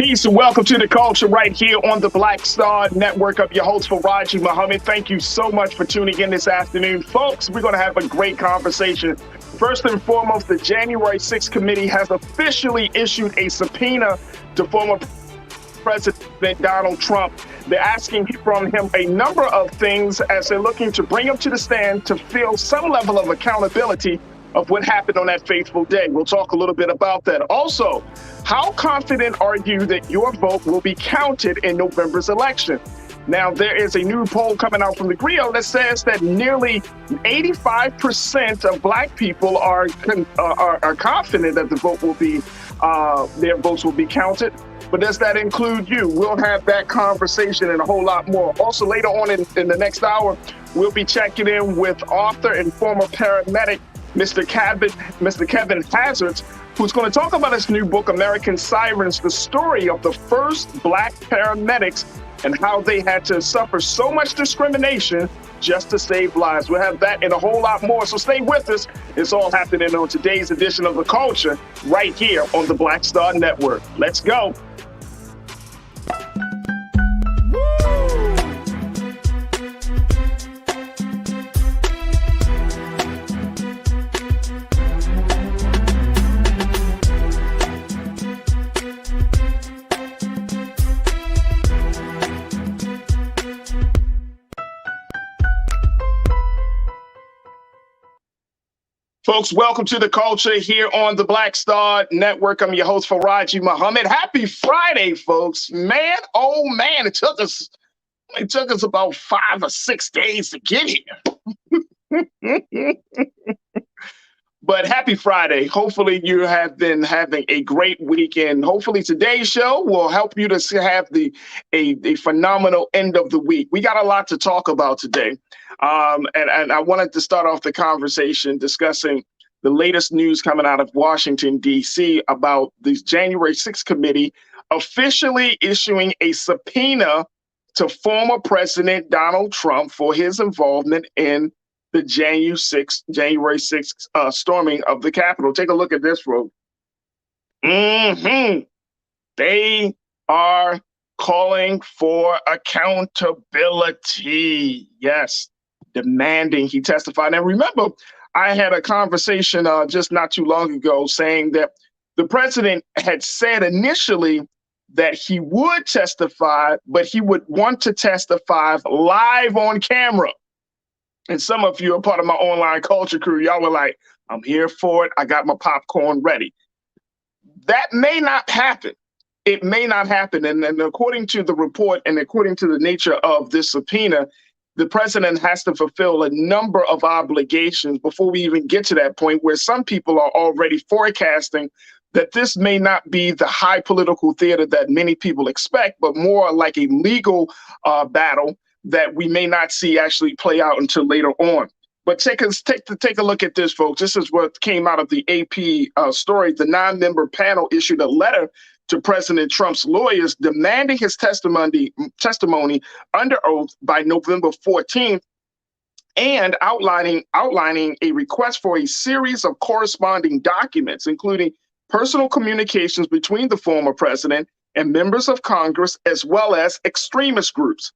Peace and welcome to the culture right here on the Black Star Network. I'm your host, Farajii Muhammad. Thank you so much for tuning in this afternoon. Folks, we're going to have a great conversation. First and foremost, the January 6th committee has officially issued a subpoena to former President Donald Trump. They're asking from him a number of things as they're looking to bring him to the stand to feel some level of accountability of what happened on that fateful day. We'll talk a little bit about that. Also, how confident are you that your vote will be counted in November's election? Now, there is a new poll coming out from the Grio that says that nearly 85% of Black people are confident that the vote will be, their votes will be counted. But does that include you? We'll have that conversation and a whole lot more. Also, later on in the next hour, we'll be checking in with author and former paramedic Mr. Kevin Hazards, who's going to talk about his new book, American Sirens, the story of the first Black paramedics and how they had to suffer so much discrimination just to save lives. We'll have that and a whole lot more, so stay with us. It's all happening on today's edition of The Culture right here on the Black Star Network. Let's go. Folks, welcome to the culture here on the Black Star Network. I'm your host, Farajii Muhammad. Happy Friday, folks. Man, oh man, it took us about 5 or 6 days to get here. But happy Friday. Hopefully you have been having a great weekend. Hopefully today's show will help you to have a phenomenal end of the week. We got a lot to talk about today. And I wanted to start off the conversation discussing the latest news coming out of Washington, D.C. about the January 6th committee officially issuing a subpoena to former President Donald Trump for his involvement in the January 6th storming of the Capitol. Take a look at this, folks. They are calling for accountability. Yes, demanding he testified. And remember, I had a conversation just not too long ago saying that the president had said initially that he would testify, but he would want to testify live on camera. And some of you are part of my online culture crew. Y'all were like, I'm here for it. I got my popcorn ready. That may not happen. It may not happen. And according to the report and according to the nature of this subpoena, the president has to fulfill a number of obligations before we even get to that point where some people are already forecasting that this may not be the high political theater that many people expect, but more like a legal battle that we may not see actually play out until later on. But take a look at this, folks. This is what came out of the AP story. The 9-member panel issued a letter to President Trump's lawyers demanding his testimony under oath by November 14th and outlining a request for a series of corresponding documents, including personal communications between the former president and members of Congress, as well as extremist groups.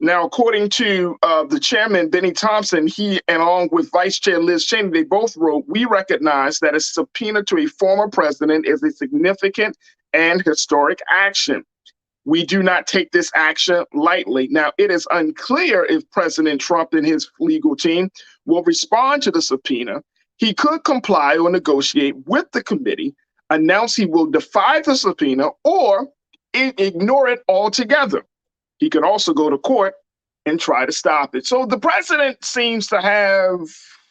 Now, according to the chairman, Benny Thompson, he, and along with Vice Chair Liz Cheney, they both wrote, "We recognize that a subpoena to a former president is a significant and historic action. We do not take this action lightly." Now, it is unclear if President Trump and his legal team will respond to the subpoena. He could comply or negotiate with the committee, announce he will defy the subpoena, or ignore it altogether. He could also go to court and try to stop it. So the president seems to have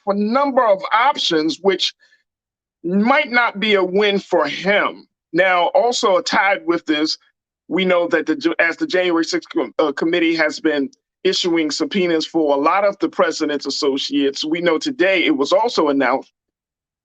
a number of options, which might not be a win for him. Now, also tied with this, we know that as the January 6th committee has been issuing subpoenas for a lot of the president's associates, we know today it was also announced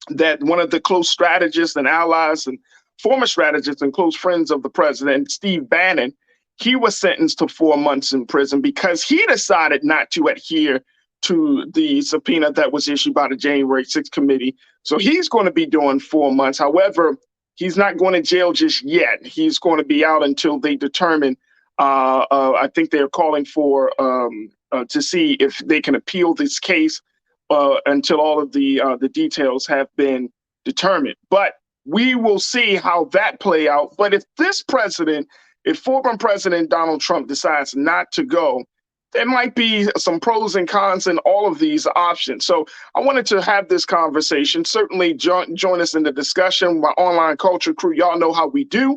that one of the close strategists and allies and former strategists and close friends of the president, Steve Bannon, he was sentenced to 4 months in prison because he decided not to adhere to the subpoena that was issued by the January 6th committee. So he's going to be doing 4 months. However, he's not going to jail just yet. He's going to be out until they determine. I think they're calling for to see if they can appeal this case until all of the details have been determined. But we will see how that play out. But if former President Donald Trump decides not to go, there might be some pros and cons in all of these options. So I wanted to have this conversation. Certainly join us in the discussion. My online culture crew, y'all know how we do.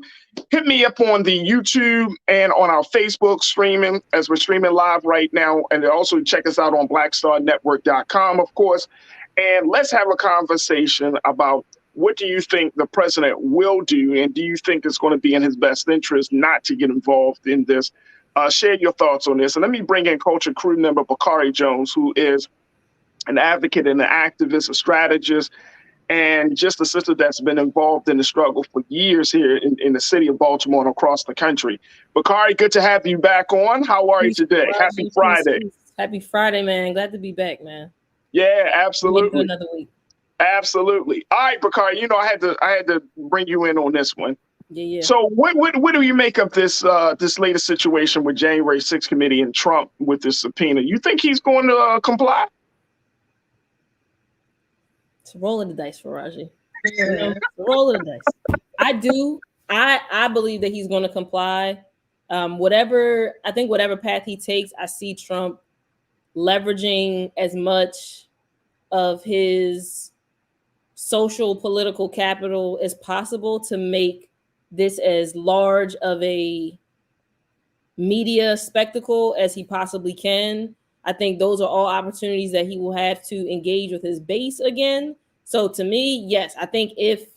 Hit me up on the YouTube and on our Facebook streaming, as we're streaming live right now. And also check us out on blackstarnetwork.com, of course. And let's have a conversation about, what do you think the president will do? And do you think it's going to be in his best interest not to get involved in this? Share your thoughts on this. And let me bring in Culture Crew member Bakari Jones, who is an advocate and an activist, a strategist, and just a sister that's been involved in the struggle for years here in the city of Baltimore and across the country. Bakari, good to have you back on. How are you today? Happy Friday. Happy Friday, man. Glad to be back, man. Yeah, absolutely. Another week. Absolutely. All right, Bakari, I had to bring you in on this one. Yeah. So what do you make of this latest situation with January 6th committee and Trump with this subpoena? You think he's going to comply? It's a roll of the dice, Farajii. It's a roll of the dice. I do. I believe that he's going to comply. Whatever path he takes, I see Trump leveraging as much of his social political capital as possible to make this as large of a media spectacle as he possibly can. I think those are all opportunities that he will have to engage with his base again. So to me, yes, I think if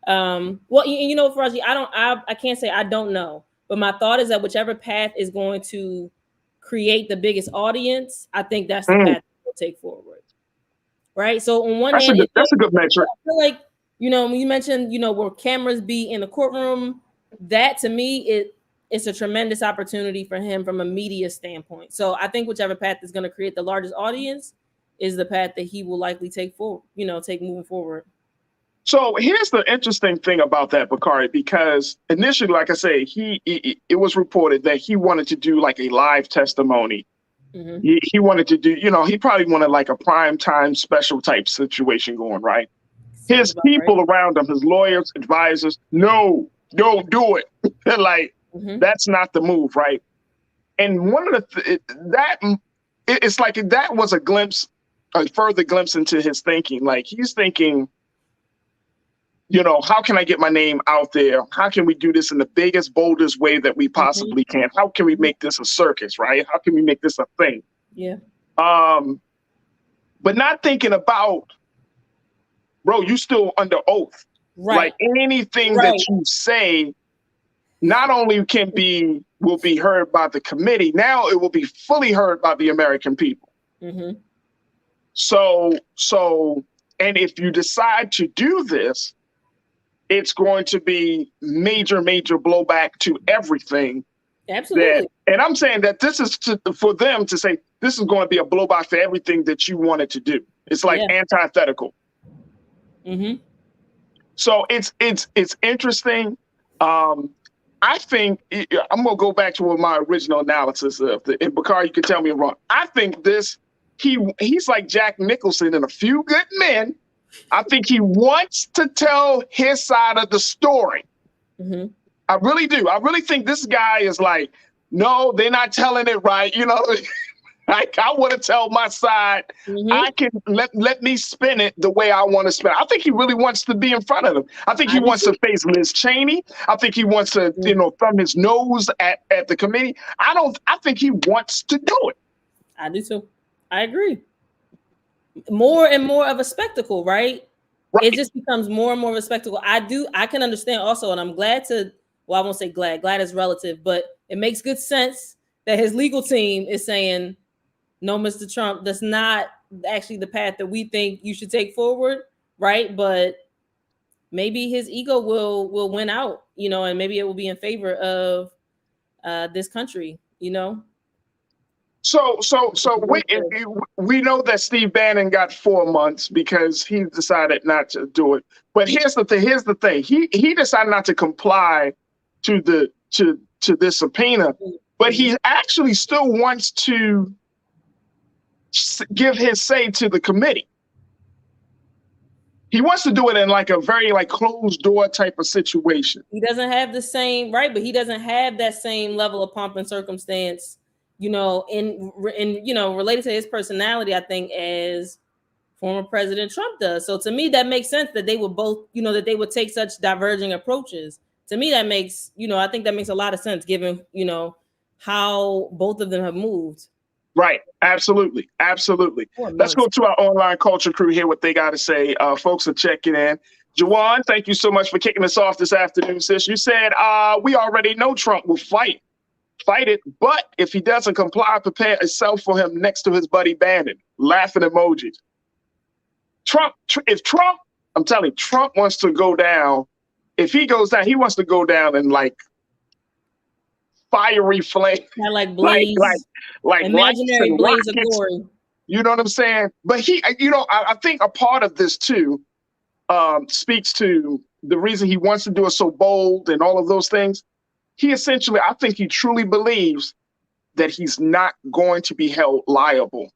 Farajii, I can't say I don't know, but my thought is that whichever path is going to create the biggest audience, I think that's the path we'll take forward. Right. So on one hand, that's a good metric. I feel like, when you mentioned, will cameras be in the courtroom? That to me, it's a tremendous opportunity for him from a media standpoint. So I think whichever path is going to create the largest audience is the path that he will likely take moving forward. So here's the interesting thing about that, Bakari, because initially, like I say, it was reported that he wanted to do like a live testimony. Mm-hmm. He wanted to do, he probably wanted like a prime time special type situation going, right? His people around him, his lawyers, advisors, no, don't do it. Like, that's not the move, right? And one of it's like that was a further glimpse into his thinking. Like, he's thinking, how can I get my name out there? How can we do this in the biggest, boldest way that we possibly can? How can we make this a circus, right? How can we make this a thing? Yeah. But not thinking about, bro, you still under oath. Right. Like, anything that you say not only will be heard by the committee, now it will be fully heard by the American people. Mm-hmm. So, and if you decide to do this, it's going to be major, major blowback to everything. Absolutely. And I'm saying that this is for them to say, this is going to be a blowback for everything that you wanted to do. It's like antithetical. Mm-hmm. So it's interesting. I think I'm going to go back to what my original analysis of and Bakari, you can tell me I'm wrong. I think he's like Jack Nicholson in A Few Good Men. I think he wants to tell his side of the story. Mm-hmm. I really do. I really think this guy is like, no, they're not telling it right. Like, I want to tell my side. Mm-hmm. I can let me spin it the way I want to spin it. I think he really wants to be in front of them. I think he wants to face Liz Cheney. I think he wants to, thumb his nose at the committee. I think he wants to do it. I do too. I agree. More and more of a spectacle, right? It just becomes more and more of a spectacle. I can understand also, and I'm glad I won't say glad is relative, but it makes good sense that his legal team is saying, no, Mr. Trump, that's not actually the path that we think you should take forward, right? But maybe his ego will win out, and maybe it will be in favor of this country, So we know that Steve Bannon got 4 months because he decided not to do it. But here's the thing. Here's the thing. He decided not to comply to this subpoena, but he actually still wants to give his say to the committee. He wants to do it in like a very like closed door type of situation. He doesn't have the same right, but he doesn't have that same level of pomp and circumstance, you know, in you know, related to his personality, I think, as former President Trump does. So to me, that makes sense that they would both, you know, that they would take such diverging approaches. To me, that makes, you know, I think that makes a lot of sense given, you know, how both of them have moved. Right. Absolutely. Absolutely. Let's go to our online culture crew, hear what they got to say. Folks are checking in. Jawan, thank you so much for kicking us off this afternoon, sis. You said we already know Trump will fight it, but if he doesn't comply, prepare a cell for him next to his buddy Bannon. Laughing emojis. I'm telling you, Trump wants to go down. If he goes down, he wants to go down in like fiery flame, like blaze, like imaginary blaze of glory. You know what I'm saying? But he, you know, I think a part of this too speaks to the reason he wants to do it so bold and all of those things. He essentially, I think he truly believes that he's not going to be held liable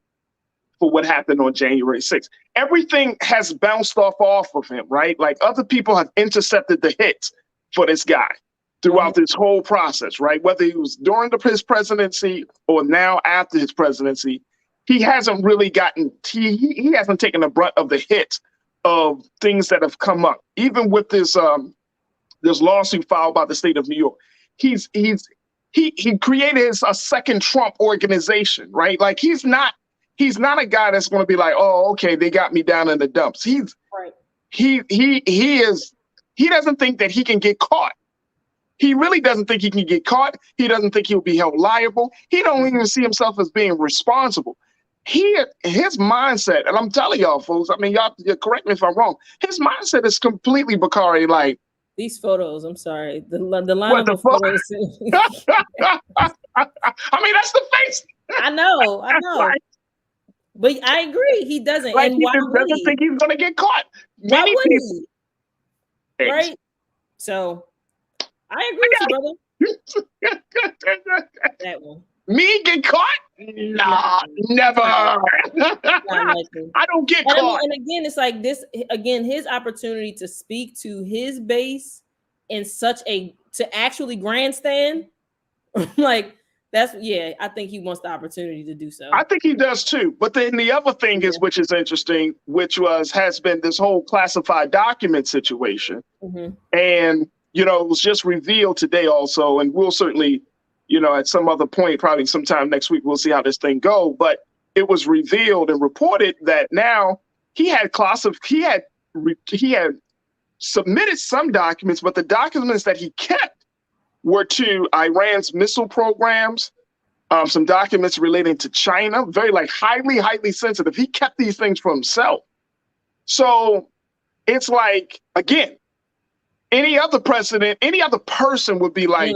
for what happened on January 6th. Everything has bounced off of him, right? Like other people have intercepted the hits for this guy throughout this whole process, right? Whether he was during his presidency or now after his presidency, he hasn't really gotten, he hasn't taken the brunt of the hits of things that have come up. Even with this lawsuit filed by the state of New York, he created a second Trump organization, right? Like he's not a guy that's going to be like, oh, okay, they got me down in the dumps. He doesn't think that he can get caught. He really doesn't think he can get caught. He doesn't think he'll be held liable. He don't even see himself as being responsible. His mindset, and I'm telling y'all, folks, I mean, y'all correct me if I'm wrong. His mindset is completely Bakari like. These photos, I'm sorry. The line of the photos. I mean, that's the face. I know. Right. But I agree, he doesn't. Like, and he why doesn't think he's going to get caught. Why would he? Right? So, I agree with you, brother. That one. Me get caught? Nah, never. I don't get caught. And again, it's like this. Again, his opportunity to speak to his base in to actually grandstand, like that's I think he wants the opportunity to do so. I think he does too. But then the other thing is, which is interesting, has been this whole classified document situation, and you know, it was just revealed today also, and we'll certainly, you know, at some other point, probably sometime next week, we'll see how this thing go. But it was revealed and reported that now he had submitted some documents, but the documents that he kept were to Iran's missile programs, some documents relating to China, very like highly sensitive. He kept these things for himself. So it's like, again, any other president, any other person would be like,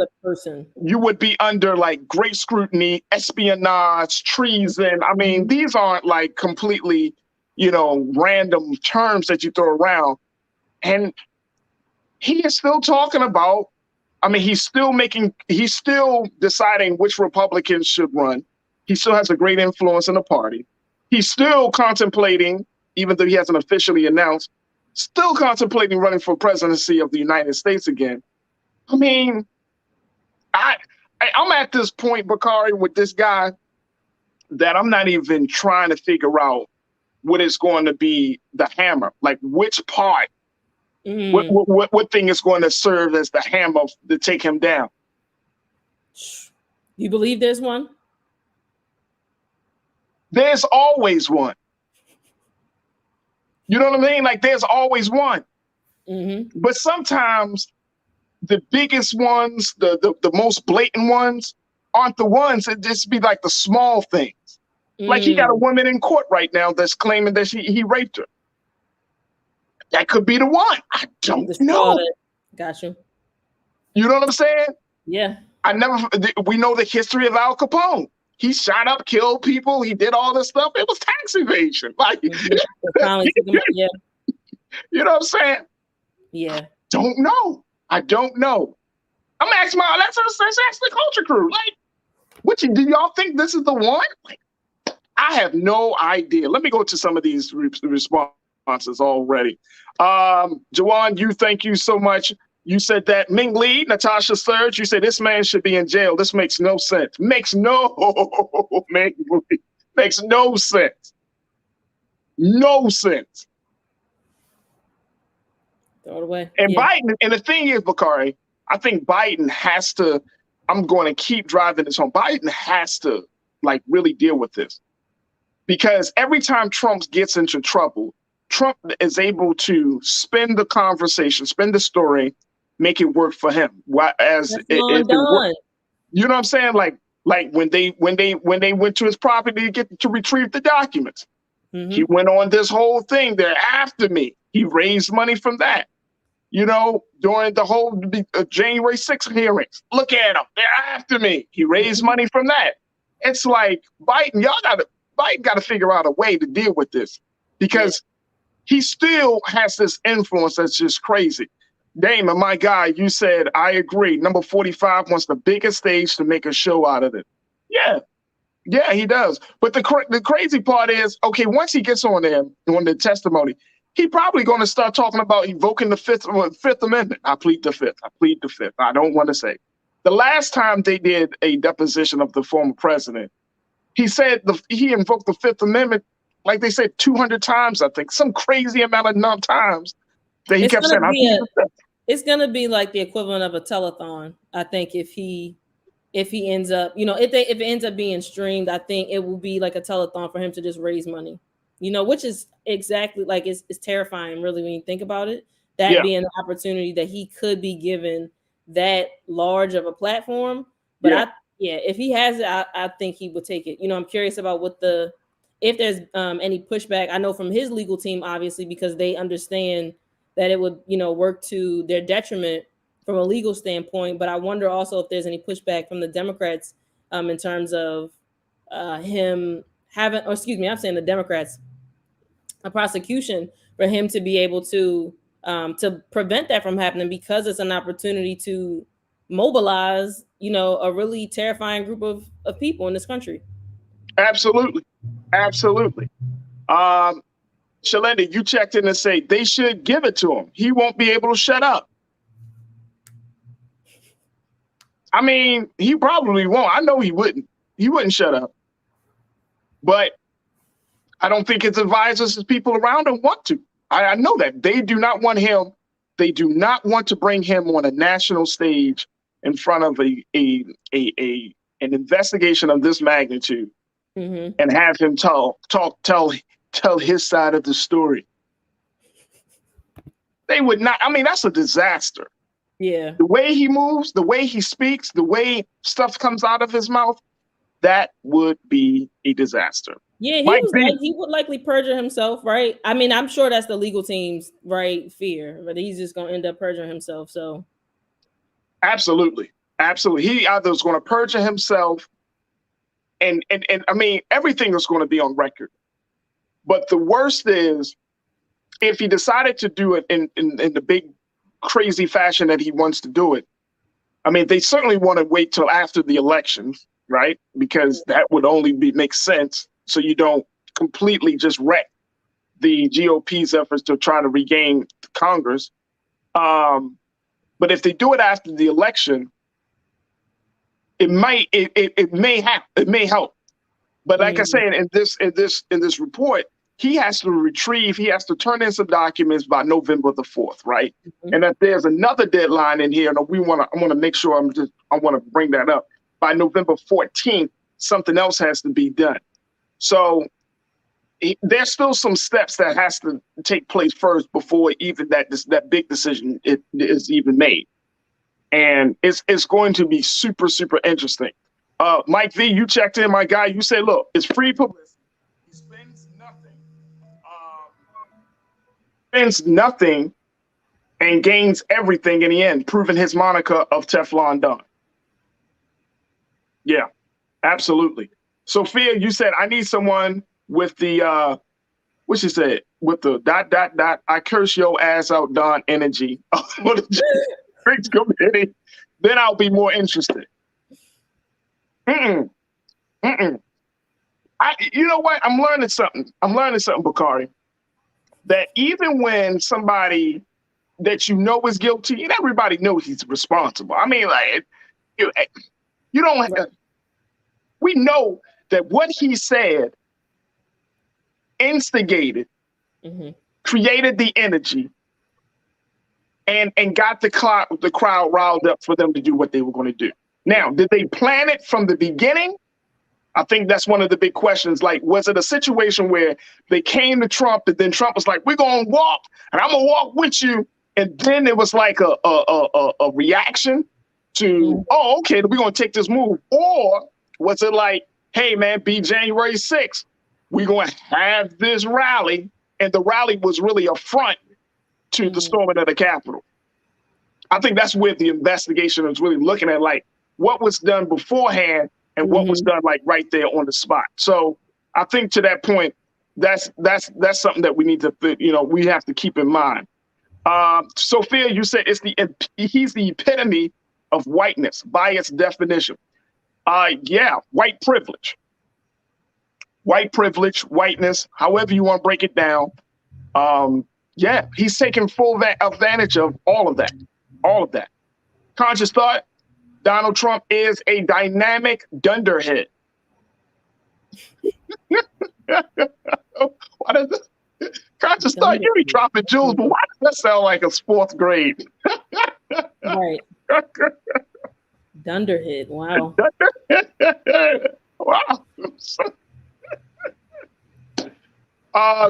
you would be under like great scrutiny, espionage, treason. I mean, these aren't like completely, you know, random terms that you throw around. And he is still talking about, I mean, he's still deciding which Republicans should run. He still has a great influence in the party. He's still contemplating, even though he hasn't officially announced, still contemplating running for presidency of the United States again. I mean, I'm at this point, Bakari, with this guy that I'm not even trying to figure out what is going to be the hammer, like which part, what thing is going to serve as the hammer to take him down. You believe there's one? There's always one. You know what I mean? Like there's always one. But sometimes the biggest ones, the most blatant ones, aren't the ones. It just be like the small things. Like he got a woman in court right now that's claiming that he raped her. That could be the one. I don't know. Gotcha. You know what I'm saying? Yeah. We know the history of Al Capone. He shot up, killed people. He did all this stuff. It was tax evasion. Like, Finally took him out. Yeah, you know what I'm saying? yeah. Don't know. I don't know. I'm asking let's ask the culture crew. Like, do y'all think this is the one? Like, I have no idea. Let me go to some of these responses already. Jawan, thank you so much. You said that Ming Lee, Natasha Sturge, you said this man should be in jail. This makes no sense. Makes no sense. No sense. Throw it away. And yeah. Biden, and the thing is, Bakari, I think Biden has to, I'm going to keep driving this home. Biden has to like really deal with this. Because every time Trump gets into trouble, Trump is able to spin the conversation, spin the story, make it work for him. As it works. You know what I'm saying? Like when they went to his property to retrieve the documents, he went on this whole thing. They're after me. He raised money from that. You know, during the whole January 6th hearings, look at him. They're after me. He raised money from that. It's like Biden got to figure out a way to deal with this because he still has this influence that's just crazy. Damon, my guy, you said, I agree. Number 45 wants the biggest stage to make a show out of it. Yeah, he does. But the crazy part is, okay, once he gets on there, on the testimony, he probably going to start talking about evoking the Fifth Amendment. I plead the Fifth. I don't want to say. The last time they did a deposition of the former president, he said he invoked the Fifth Amendment, like they said, 200 times, I think, some crazy amount of times that he kept saying. It's going to be like the equivalent of a telethon, I think, if he ends up, if it ends up being streamed, I think it will be like a telethon for him to just raise money, which is exactly like it's terrifying, really, when you think about it. That being an opportunity that he could be given that large of a platform. But if he has it, I think he would take it. I'm curious about if there's any pushback. I know from his legal team, obviously, because they understand that it would, work to their detriment from a legal standpoint. But I wonder also if there's any pushback from the Democrats in terms of him having, I'm saying the Democrats, a prosecution for him to be able to prevent that from happening, because it's an opportunity to mobilize, a really terrifying group of people in this country. Absolutely. Shalenda, you checked in and say they should give it to him. He won't be able to shut up. I mean, he probably won't. I know he wouldn't. He wouldn't shut up. But I don't think his advisors, his people around him, want to. I know that they do not want him. They do not want to bring him on a national stage in front of an investigation of this magnitude and have him tell his side of the story. They would not. I mean, that's a disaster. Yeah. The way he moves, the way he speaks, the way stuff comes out of his mouth, that would be a disaster. Yeah, he would likely perjure himself, right? I mean, I'm sure that's the legal team's fear, but he's just going to end up perjuring himself. So, absolutely. He either is going to perjure himself, and I mean, everything is going to be on record. But the worst is if he decided to do it in the big crazy fashion that he wants to do it. I mean, they certainly want to wait till after the elections, right? Because that would only make sense. So you don't completely just wreck the GOP's efforts to try to regain Congress. But if they do it after the election, it may help. But like I said, in this report, he has to turn in some documents by November the 4th, right? And if there's another deadline in here, and I want to make sure I want to bring that up. By November 14th, something else has to be done. So there's still some steps that has to take place first before even that big decision is even made. And it's going to be super, super interesting. Mike V, you checked in, my guy. You say, look, it's free publicity. He spends nothing and gains everything in the end, proving his moniker of Teflon Don. Yeah, absolutely. Sophia, you said I need someone with the what she said with the ... I curse your ass out, Don energy. Drinks committee. Then I'll be more interested. Mm-mm. Mm-mm. You know what? I'm learning something. Bakari. That even when somebody that you know is guilty, and everybody knows he's responsible. I mean, like you don't. We know that what he said instigated, created the energy, and got the crowd riled up for them to do what they were going to do. Now, did they plan it from the beginning? I think that's one of the big questions. Like, was it a situation where they came to Trump and then Trump was like, we're going to walk and I'm going to walk with you. And then it was like a reaction to, oh, okay, we're going to take this move. Or was it like, hey, man, be January 6th. We're going to have this rally. And the rally was really a front to the storming of the Capitol. I think that's where the investigation is really looking at, like, what was done beforehand and what was done like right there on the spot. So I think to that point, that's something that we need to, we have to keep in mind. Sophia, you said he's the epitome of whiteness by its definition. Yeah, white privilege, whiteness, however you want to break it down. Yeah, he's taking full advantage of all of that. Conscious thought. Donald Trump is a dynamic dunderhead. Why does this? Conscious thought, you be dropping jewels, but why does that sound like a fourth grade? Right. Dunderhead. Wow. Wow.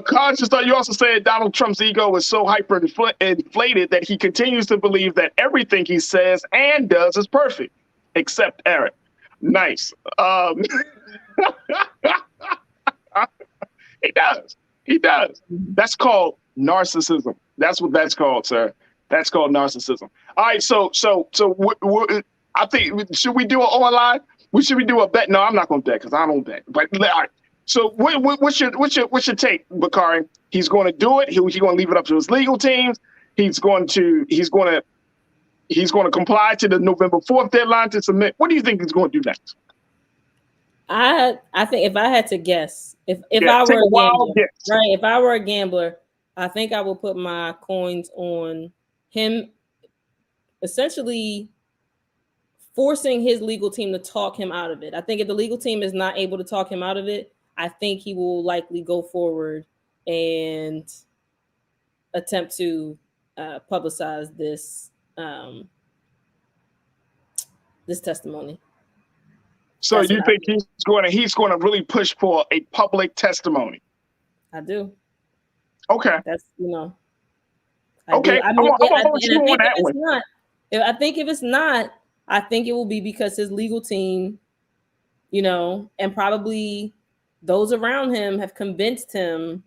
Conscious thought, you also said Donald Trump's ego is so hyper-inflated that he continues to believe that everything he says and does is perfect, except Eric. Nice. He does. That's called narcissism. That's what that's called, sir. That's called narcissism. All right, so I think, should we do it online? Should we do a bet? No, I'm not going to bet because I don't bet. But all right. So what's your take, Bakari? He's going to do it. He's going to leave it up to his legal teams. He's going to comply to the November 4th deadline to submit. What do you think he's going to do next? I think if I had to guess, if I were a gambler, right? If I were a gambler, I think I would put my coins on him essentially forcing his legal team to talk him out of it. I think if the legal team is not able to talk him out of it, I think he will likely go forward and attempt to publicize this this testimony. So you think he's going to really push for a public testimony? I do. Okay. That's okay. I think if it's not, I think it will be because his legal team, and probably those around him have convinced him.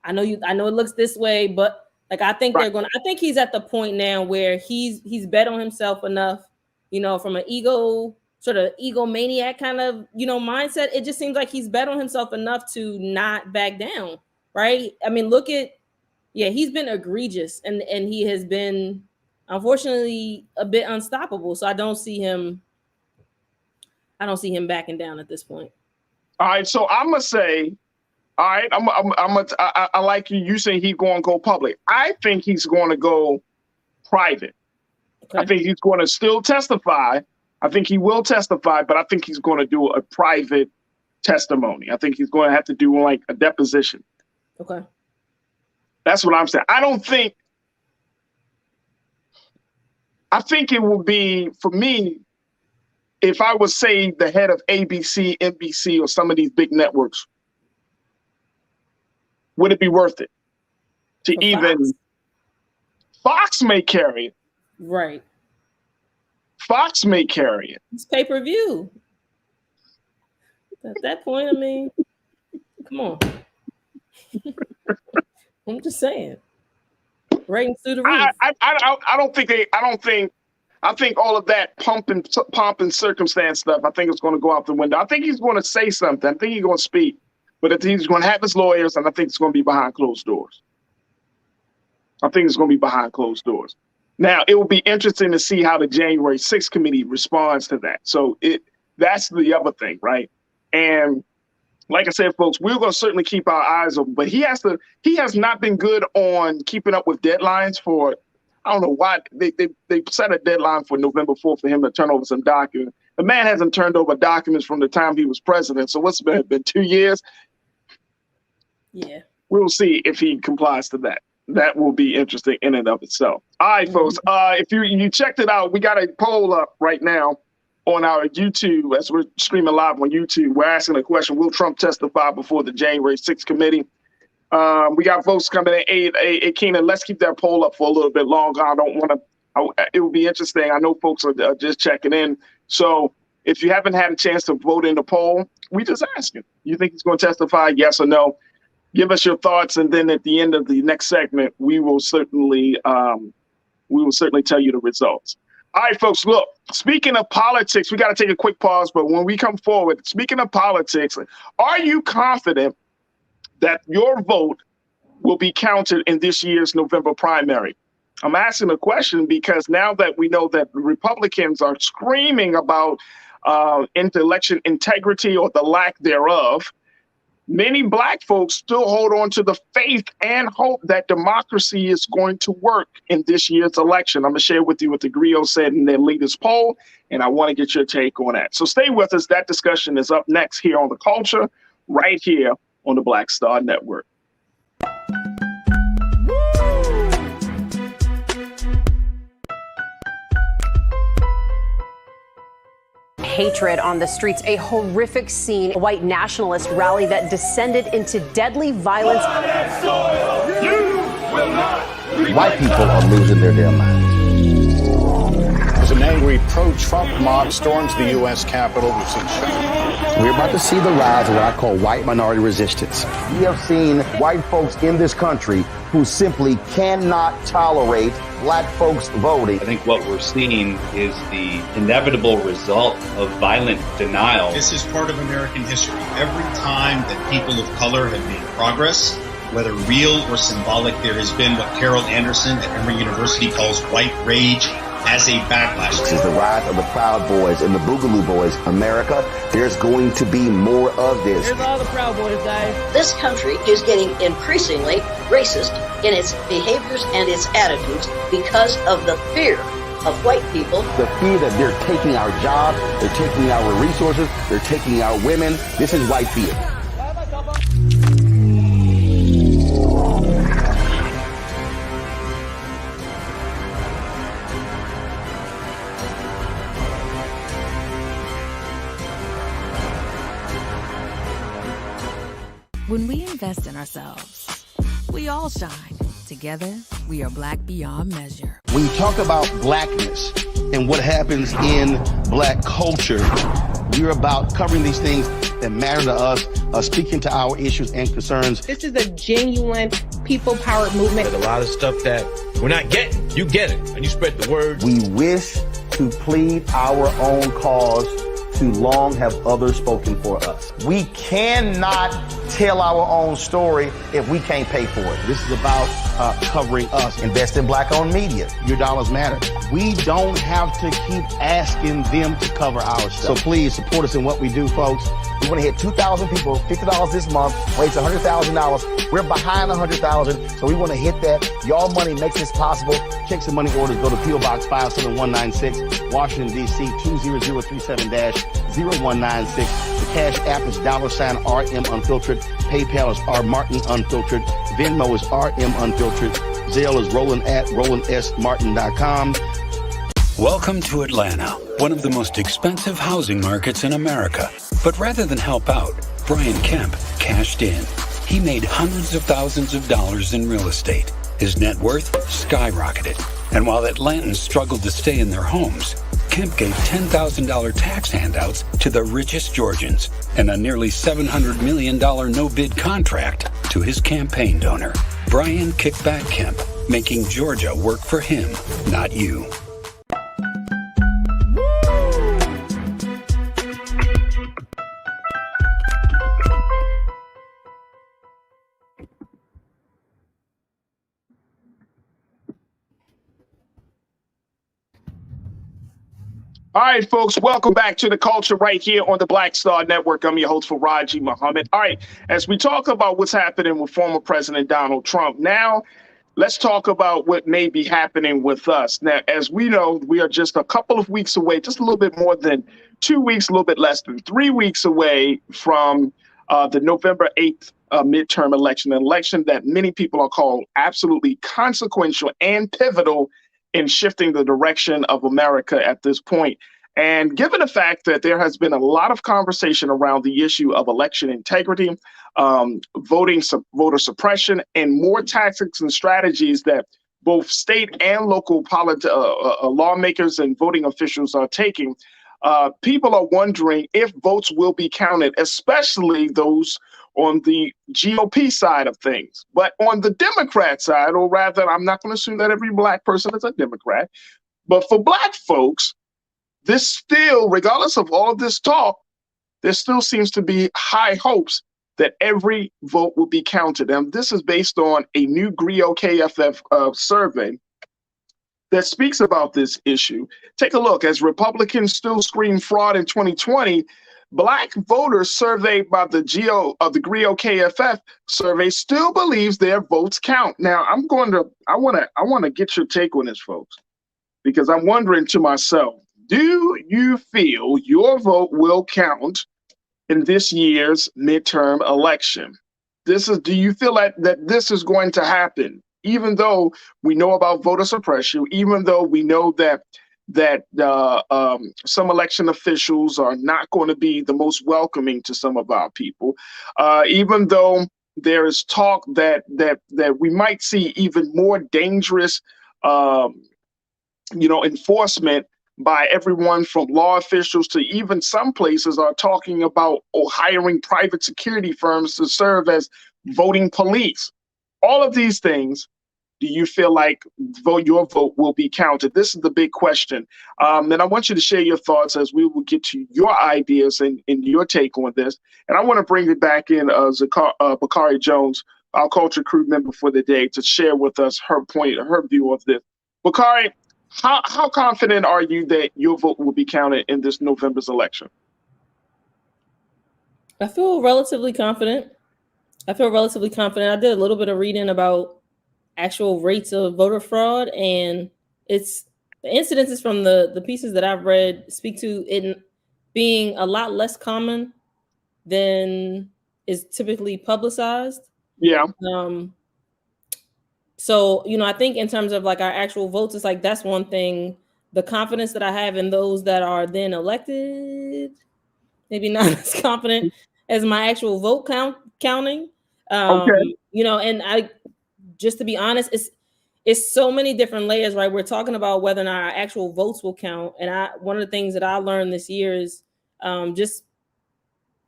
I know it looks this way, but like I think I think he's at the point now where he's bet on himself enough, from an egomaniac kind of, mindset. It just seems like he's bet on himself enough to not back down, right? I mean, he's been egregious and he has been, unfortunately, a bit unstoppable. So I don't see him backing down at this point. All right, so I'm gonna say, all right, I like you. You say he's going to go public. I think he's going to go private. Okay. I think he's going to still testify. I think he will testify, but I think he's going to do a private testimony. I think he's going to have to do like a deposition. Okay. That's what I'm saying. I think it will be, for me, if I was, say, the head of ABC, NBC, or some of these big networks, would it be worth it to Fox may carry it. Right. Fox may carry it. It's pay-per-view. At that point, I mean, come on. I'm just saying. Ratings through the roof. I don't think I think all of that pomp and circumstance stuff, I think it's going to go out the window. I think he's going to say something. I think he's going to speak, but he's going to have his lawyers, and I think it's going to be behind closed doors. I think it's going to be behind closed doors. Now, it will be interesting to see how the January 6th committee responds to that. So that's the other thing, right? And like I said, folks, we're going to certainly keep our eyes open, but he has not been good on keeping up with deadlines for, I don't know why they set a deadline for November 4th for him to turn over some documents. The man hasn't turned over documents from the time he was president. So what's been 2 years? Yeah. We'll see if he complies to that. That will be interesting in and of itself. All right, folks. If you checked it out, we got a poll up right now on our YouTube as we're streaming live on YouTube. We're asking a question: will Trump testify before the January 6th committee? We got folks coming in. Hey, Keenan, let's keep that poll up for a little bit longer. I don't want to. It will be interesting. I know folks are just checking in. So if you haven't had a chance to vote in the poll, we just asking. You think he's going to testify? Yes or no? Give us your thoughts, and then at the end of the next segment, we will certainly tell you the results. All right, folks, look, speaking of politics, we got to take a quick pause, but when we come forward, speaking of politics, are you confident that your vote will be counted in this year's November primary? I'm asking a question because now that we know that the Republicans are screaming about election integrity or the lack thereof, many Black folks still hold on to the faith and hope that democracy is going to work in this year's election. I'm going to share with you what the Griot said in their latest poll, and I want to get your take on that. So stay with us. That discussion is up next here on The Culture, right here on the Black Star Network. Hatred on the streets, a horrific scene, a white nationalist rally that descended into deadly violence. White people are losing their damn minds. As an angry pro-Trump mob storms the U.S. Capitol, we've seen We're about to see the rise of what I call white minority resistance. We have seen white folks in this country who simply cannot tolerate Black folks voting. I think what we're seeing is the inevitable result of violent denial. This is part of American history. Every time that people of color have made progress, whether real or symbolic, there has been what Carol Anderson at Emory University calls white rage as a backlash. This is the rise of the Proud Boys and the Boogaloo Boys. America, there's going to be more of this. Here's all the Proud Boys, guys. This country is getting increasingly racist in its behaviors and its attitudes because of the fear of white people. The fear that they're taking our jobs, they're taking our resources, they're taking our women. This is white fear. When we invest in ourselves, we all shine. Together, we are Black beyond measure. When you talk about Blackness and what happens in Black culture, we're about covering these things that matter to us, speaking to our issues and concerns. This is a genuine people-powered movement. There's a lot of stuff that we're not getting. You get it, and you spread the word. We wish to plead our own cause. Too long have others spoken for us. We cannot tell our own story if we can't pay for it. This is about covering us. Invest in Black-owned media. Your dollars matter. We don't have to keep asking them to cover our stuff. So please support us in what we do, folks. We want to hit 2,000 people, $50 this month, raise $100,000. We're behind 100,000, so we want to hit that. Y'all money makes this possible. Checks and money orders go to P.O. Box 57196, Washington, D.C. 20037-0196. The Cash App is $RM Unfiltered. PayPal is R Martin Unfiltered. Venmo is RM Unfiltered. Zelle is Roland@RolandSMartin.com. Welcome to Atlanta, one of the most expensive housing markets in America. But rather than help out, Brian Kemp cashed in. He made hundreds of thousands of dollars in real estate. His net worth skyrocketed. And while Atlantans struggled to stay in their homes, Kemp gave $10,000 tax handouts to the richest Georgians and a nearly $700 million no-bid contract to his campaign donor, Brian Kickback Kemp, making Georgia work for him, not you. All right, folks, welcome back to The Culture right here on the Black Star Network. I'm your host, Farajii Muhammad. All right, as we talk about what's happening with former President Donald Trump, now let's talk about what may be happening with us. Now, as we know, we are just a couple of weeks away, just a little bit more than 2 weeks, a little bit less than 3 weeks away from the November 8th midterm election, an election that many people are calling absolutely consequential and pivotal in shifting the direction of America at this point. And given the fact that there has been a lot of conversation around the issue of election integrity, voter suppression, and more tactics and strategies that both state and local lawmakers and voting officials are taking, people are wondering if votes will be counted, especially those on the GOP side of things. But on the Democrat side, or rather, I'm not going to assume that every Black person is a Democrat, but for Black folks, this still, regardless of all of this talk, there still seems to be high hopes that every vote will be counted. And this is based on a new GRIO KFF survey that speaks about this issue. Take a look. As Republicans still scream fraud in 2020, Black voters surveyed by the GRIO KFF survey still believes their votes count. Now, I want to get your take on this, folks, because I'm wondering to myself, do you feel your vote will count in this year's midterm election? Do you feel like that this is going to happen, even though we know about voter suppression, even though we know that some election officials are not going to be the most welcoming to some of our people, even though there is talk that we might see even more dangerous, enforcement by everyone from law officials to even some places are talking about hiring private security firms to serve as voting police. All of these things, do you feel like your vote will be counted? This is the big question. And I want you to share your thoughts as we will get to your ideas and your take on this. And I want to bring it back in Bakari Jones, our culture crew member for the day, to share with us her view of this. Bakari, how confident are you that your vote will be counted in this November's election? I feel relatively confident. I did a little bit of reading about actual rates of voter fraud, and the incidences from the pieces that I've read speak to it being a lot less common than is typically publicized. Yeah. So, I think in terms of like our actual votes, it's like that's one thing. The confidence that I have in those that are then elected, maybe not as confident as my actual vote counting. Okay. And I, just to be honest, it's so many different layers, right? We're talking about whether or not our actual votes will count. And one of the things that I learned this year is just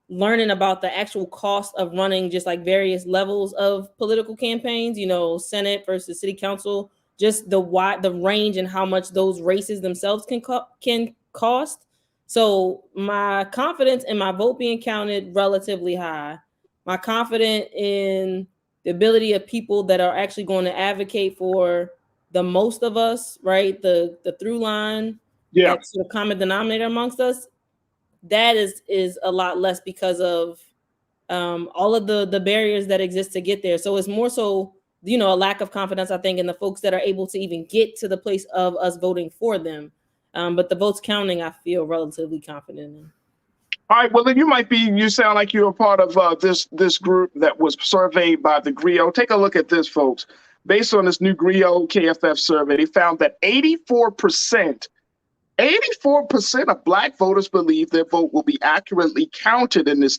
learning about the actual cost of running just like various levels of political campaigns, Senate versus city council, just the range and how much those races themselves can cost. So my confidence in my vote being counted relatively high. My confidence in the ability of people that are actually going to advocate for the most of us, right? The through line, that sort of common denominator amongst us, that is a lot less because of all of the barriers that exist to get there. So it's more so, a lack of confidence, I think, in the folks that are able to even get to the place of us voting for them. But the votes counting, I feel relatively confident in. All right. Well, then you sound like you're a part of this group that was surveyed by the GRIO. Take a look at this, folks. Based on this new GRIO KFF survey, they found that 84% of Black voters believe their vote will be accurately counted in this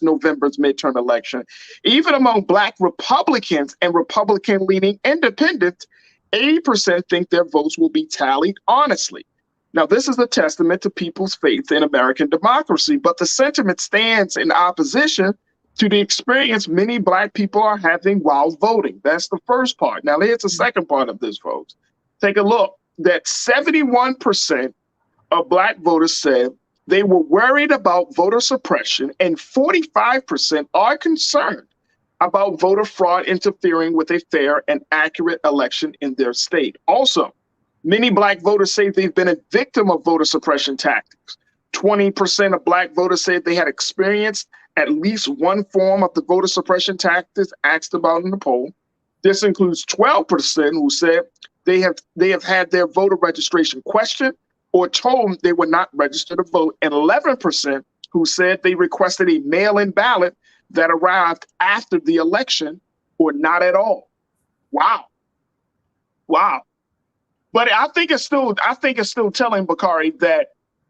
November's midterm election. Even among Black Republicans and Republican-leaning independents, 80% think their votes will be tallied honestly. Now, this is a testament to people's faith in American democracy, but the sentiment stands in opposition to the experience many Black people are having while voting. That's the first part. Now, here's the second part of this, folks. Take a look. That 71% of Black voters said they were worried about voter suppression, and 45% are concerned about voter fraud interfering with a fair and accurate election in their state. Also, Many Black voters say they've been a victim of voter suppression tactics. 20% of Black voters said they had experienced at least one form of the voter suppression tactics asked about in the poll. This includes 12% who said they have had their voter registration questioned or told they were not registered to vote, and 11% who said they requested a mail-in ballot that arrived after the election or not at all. Wow. But I think it's still telling, Bakari, that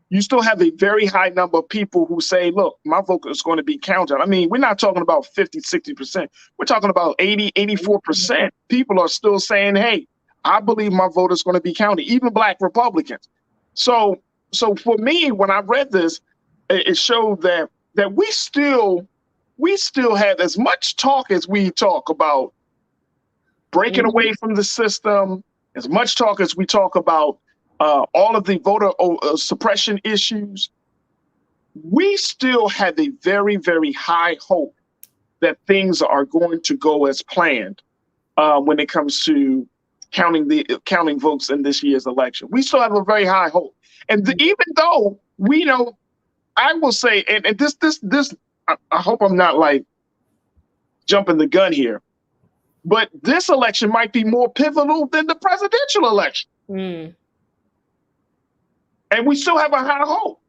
you still have a very high number of people who say, look, my vote is going to be counted. I mean, we're not talking about 50, 60%. We're talking about 80, 84%. People are still saying, hey, I believe my vote is going to be counted, even Black Republicans. So for me, when I read this, it showed that we still have as much talk as we talk about breaking away from the system, as much talk as we talk about all of the voter suppression issues. We still have a very, very high hope that things are going to go as planned when it comes to counting votes in this year's election. We still have a very high hope. And even though we know, I will say, and this, I hope I'm not like jumping the gun here, but this election might be more pivotal than the presidential election. And we still have a high hope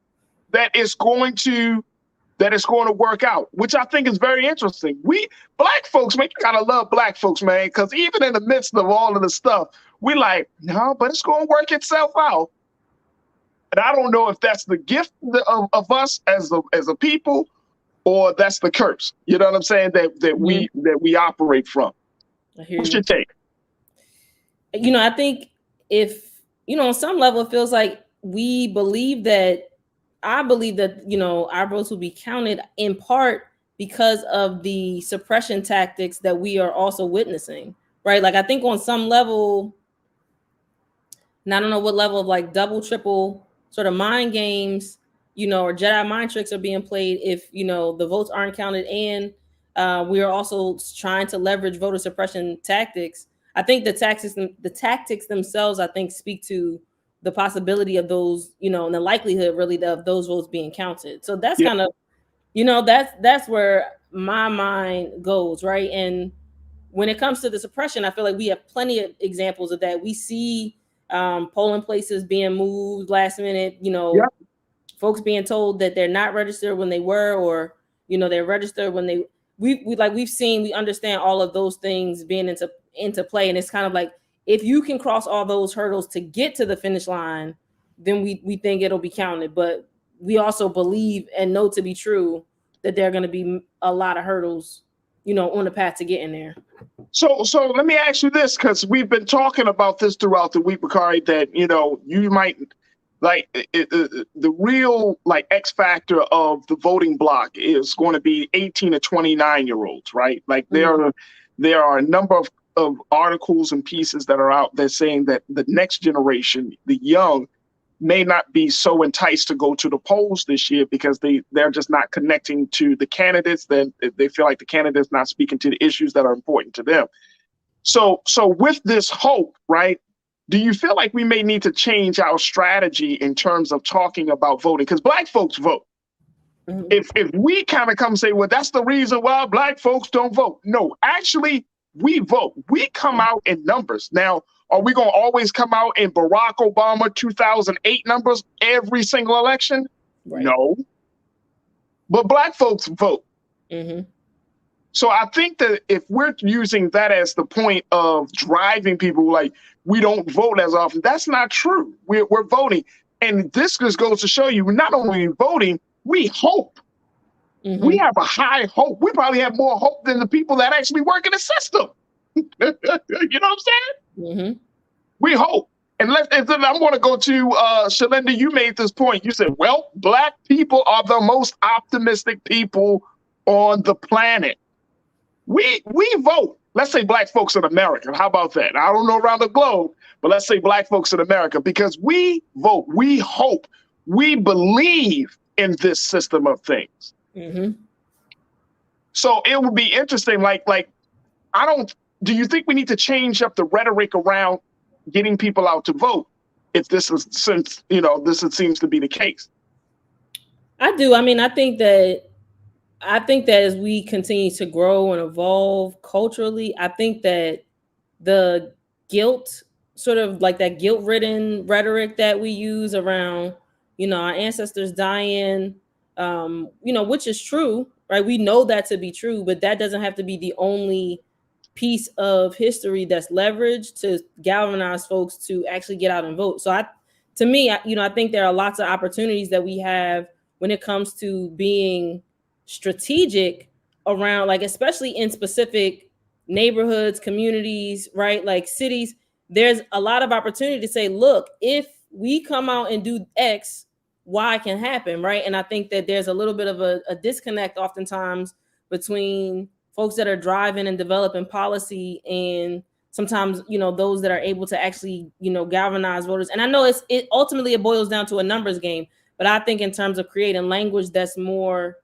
that it's going to work out, which I think is very interesting. We Black folks, man, you gotta love Black folks, man, because even in the midst of all of the stuff, we like, no, but it's going to work itself out. And I don't know if that's the gift of us as a people, or that's the curse. You know what I'm saying? That we operate from. What's your take? You know, I think if, you know, on some level, it feels like I believe that, you know, our votes will be counted in part because of the suppression tactics that we are also witnessing, right? Like, I think on some level, and I don't know what level of like double, triple sort of mind games, you know, or Jedi mind tricks are being played if, you know, the votes aren't counted, and we are also trying to leverage voter suppression tactics. I think the tactics themselves, I think, speak to the possibility of those, you know, and the likelihood really of those votes being counted. So that's kind of, you know, that's where my mind goes, right? And when it comes to the suppression, I feel like we have plenty of examples of that. We see polling places being moved last minute, you know, folks being told that they're not registered when they were, or, you know, they're registered when we understand all of those things being into play. And it's kind of like, if you can cross all those hurdles to get to the finish line, then we think it'll be counted. But we also believe and know to be true that there are going to be a lot of hurdles, you know, on the path to getting there. So let me ask you this, because we've been talking about this throughout the week, Bakari, that, you know, you might like the real like X factor of the voting block is going to be 18 to 29-year-olds, right? Like there are a number of articles and pieces that are out there saying that the next generation, the young, may not be so enticed to go to the polls this year because they're just not connecting to the candidates. Then they feel like the candidates not speaking to the issues that are important to them. So with this hope, right, do you feel like we may need to change our strategy in terms of talking about voting? Because Black folks vote. If we kind of come say, well, that's the reason why Black folks don't vote. No, actually, we vote. We come out in numbers. Now, are we going to always come out in Barack Obama 2008 numbers every single election? Right. No. But Black folks vote. So I think that if we're using that as the point of driving people, like we don't vote as often, that's not true. We're voting. And this just goes to show you, we're not only voting, we hope. We have a high hope. We probably have more hope than the people that actually work in the system. You know what I'm saying? We hope. And then I want to go to Shalinda. You made this point. You said, well, Black people are the most optimistic people on the planet. We vote. Let's say Black folks in America. How about that? I don't know around the globe, but let's say Black folks in America, because we vote, we hope, we believe in this system of things. So it would be interesting. Do you think we need to change up the rhetoric around getting people out to vote? if this is, since this seems to be the case. I do. I mean, I think that as we continue to grow and evolve culturally, I think that the guilt, sort of like that guilt-ridden rhetoric that we use around, our ancestors dying, which is true, right? We know that to be true, but that doesn't have to be the only piece of history that's leveraged to galvanize folks to actually get out and vote. So I think there are lots of opportunities that we have when it comes to being strategic around, like, especially in specific neighborhoods, communities, right? Like cities, there's a lot of opportunity to say, look, if we come out and do X, Y can happen, right? And I think that there's a little bit of a disconnect oftentimes between folks that are driving and developing policy and sometimes, those that are able to actually, galvanize voters. And I know it ultimately boils down to a numbers game, but I think in terms of creating language that's more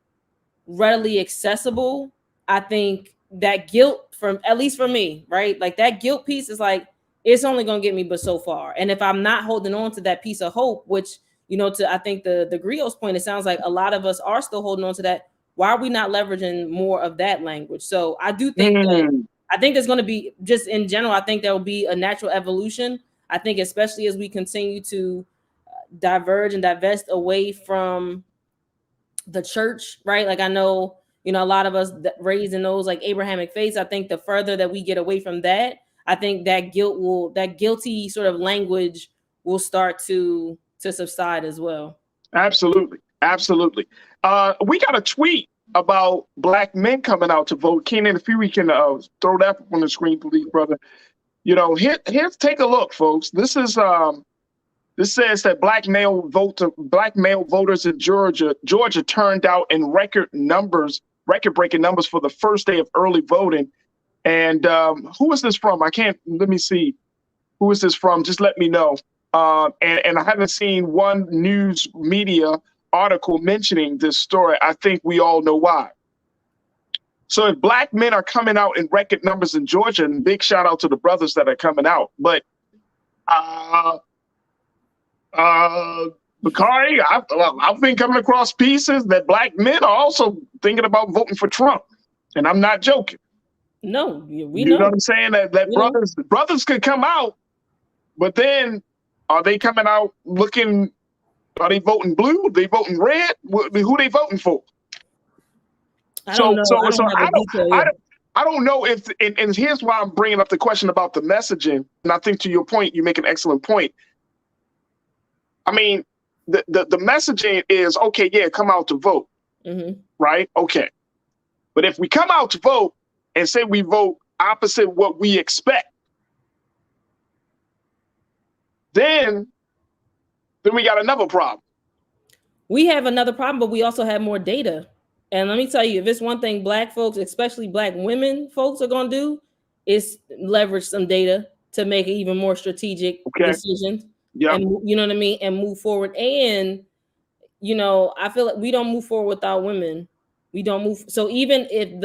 readily accessible, I think that guilt, from at least for me, right? Like that guilt piece is like, it's only going to get me but so far. And if I'm not holding on to that piece of hope, which, I think the Griot's point, it sounds like a lot of us are still holding on to that. Why are we not leveraging more of that language? So I do think that, I think there's going to be, just in general, I think there will be a natural evolution. I think especially as we continue to diverge and divest away from the church, right? Like I know, a lot of us raised in those like Abrahamic faiths. I think the further that we get away from that, I think that guilty sort of language will start to subside as well. Absolutely. Absolutely. We got a tweet about Black men coming out to vote. Keenan, if we can throw that up on the screen, please, brother. Here's take a look, folks. This says that black male voters in Georgia turned out in record-breaking numbers for the first day of early voting. And who is this from? Let me see. Who is this from? Just let me know. And I haven't seen one news media article mentioning this story. I think we all know why. So if Black men are coming out in record numbers in Georgia, and big shout out to the brothers that are coming out, but Bakari, I've been coming across pieces that Black men are also thinking about voting for Trump, and I'm not joking. No, we know. You know what I'm saying? That brothers could come out, but then are they coming out looking? Are they voting blue? Are they voting red? Who they voting for? I don't know. I don't know if, and here's why I'm bringing up the question about the messaging. And I think to your point, you make an excellent point. I mean, the messaging is, okay, yeah, come out to vote, right? Okay. But if we come out to vote and say we vote opposite what we expect, then we got another problem. We have another problem, but we also have more data. And let me tell you, if it's one thing Black folks, especially Black women folks, are going to do, is leverage some data to make even more strategic decisions. Yeah. And you know what I mean? And move forward. And, I feel like we don't move forward without women. We don't move. So even if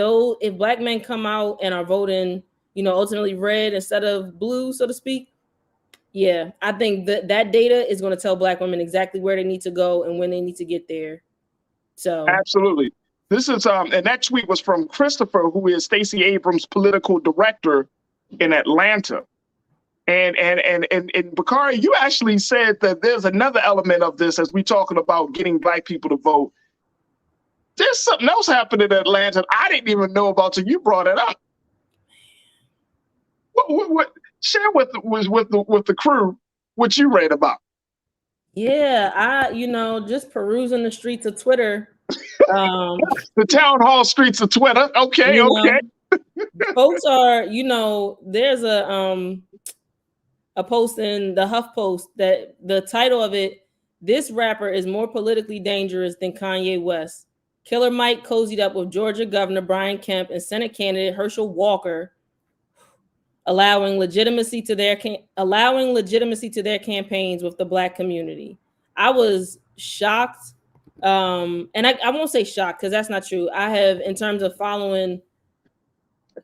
Black men come out and are voting, ultimately red instead of blue, so to speak, yeah, I think that data is going to tell Black women exactly where they need to go and when they need to get there. So absolutely. This is and that tweet was from Christopher, who is Stacey Abrams' political director in Atlanta. And Bakari, you actually said that there's another element of this as we talking about getting Black people to vote. There's something else happening in Atlanta I didn't even know about till you brought it up. What share with the crew what you read about? Yeah, I just perusing the streets of Twitter. The town hall streets of Twitter. Okay, okay. Folks are, there's a post in the HuffPost that the title of it, "This rapper is more politically dangerous than Kanye West. Killer Mike cozied up with Georgia Governor Brian Kemp and Senate candidate Herschel Walker, allowing legitimacy to their campaigns with the Black community." I was shocked. And I won't say shocked because that's not true. I have, in terms of following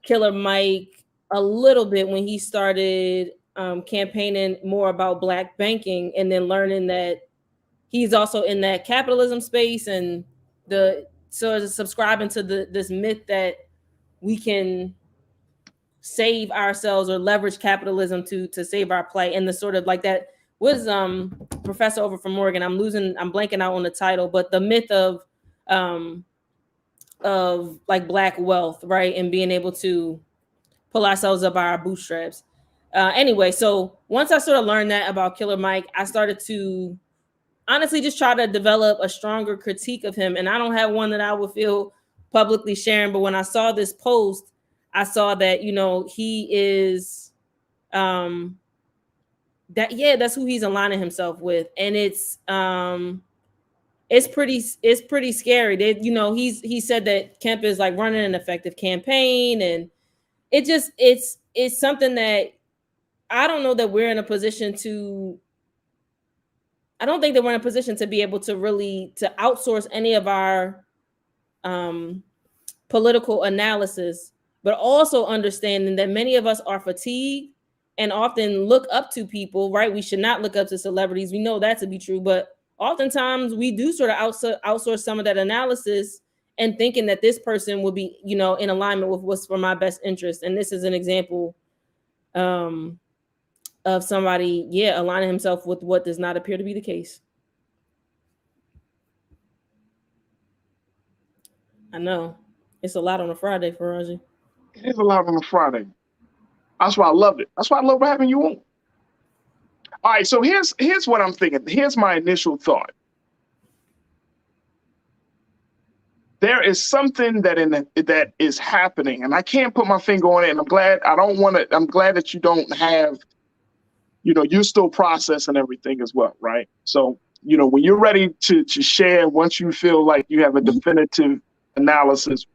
Killer Mike a little bit when he started campaigning more about Black banking, and then learning that he's also in that capitalism space, and subscribing to this myth that we can save ourselves or leverage capitalism to save our plight. And the sort of like that was professor over from Morgan. I'm blanking out on the title, but the myth of like Black wealth, right? And being able to pull ourselves up by our bootstraps. Anyway, so once I sort of learned that about Killer Mike, I started to honestly just try to develop a stronger critique of him. And I don't have one that I would feel publicly sharing, but when I saw this post, I saw that, you know, he is that's who he's aligning himself with. And it's pretty scary. He said that Kemp is like running an effective campaign, and it's something that I don't know that we're in a position to. I don't think that we're in a position to be able to really to outsource any of our political analysis, but also understanding that many of us are fatigued and often look up to people, right? We should not look up to celebrities. We know that to be true, but oftentimes we do sort of outsource some of that analysis and thinking that this person will be, you know, in alignment with what's for my best interest. And this is an example of somebody, aligning himself with what does not appear to be the case. I know. It's a lot on a Friday, Farajii. It is a lot on a Friday. That's why I love it. That's why I love having you on. All right, so here's what I'm thinking. Here's my initial thought. There is something that is happening, and I can't put my finger on it. And I'm glad that you don't have, you know, you're still processing everything as well, right? So, you know, when you're ready to share, once you feel like you have a definitive analysis,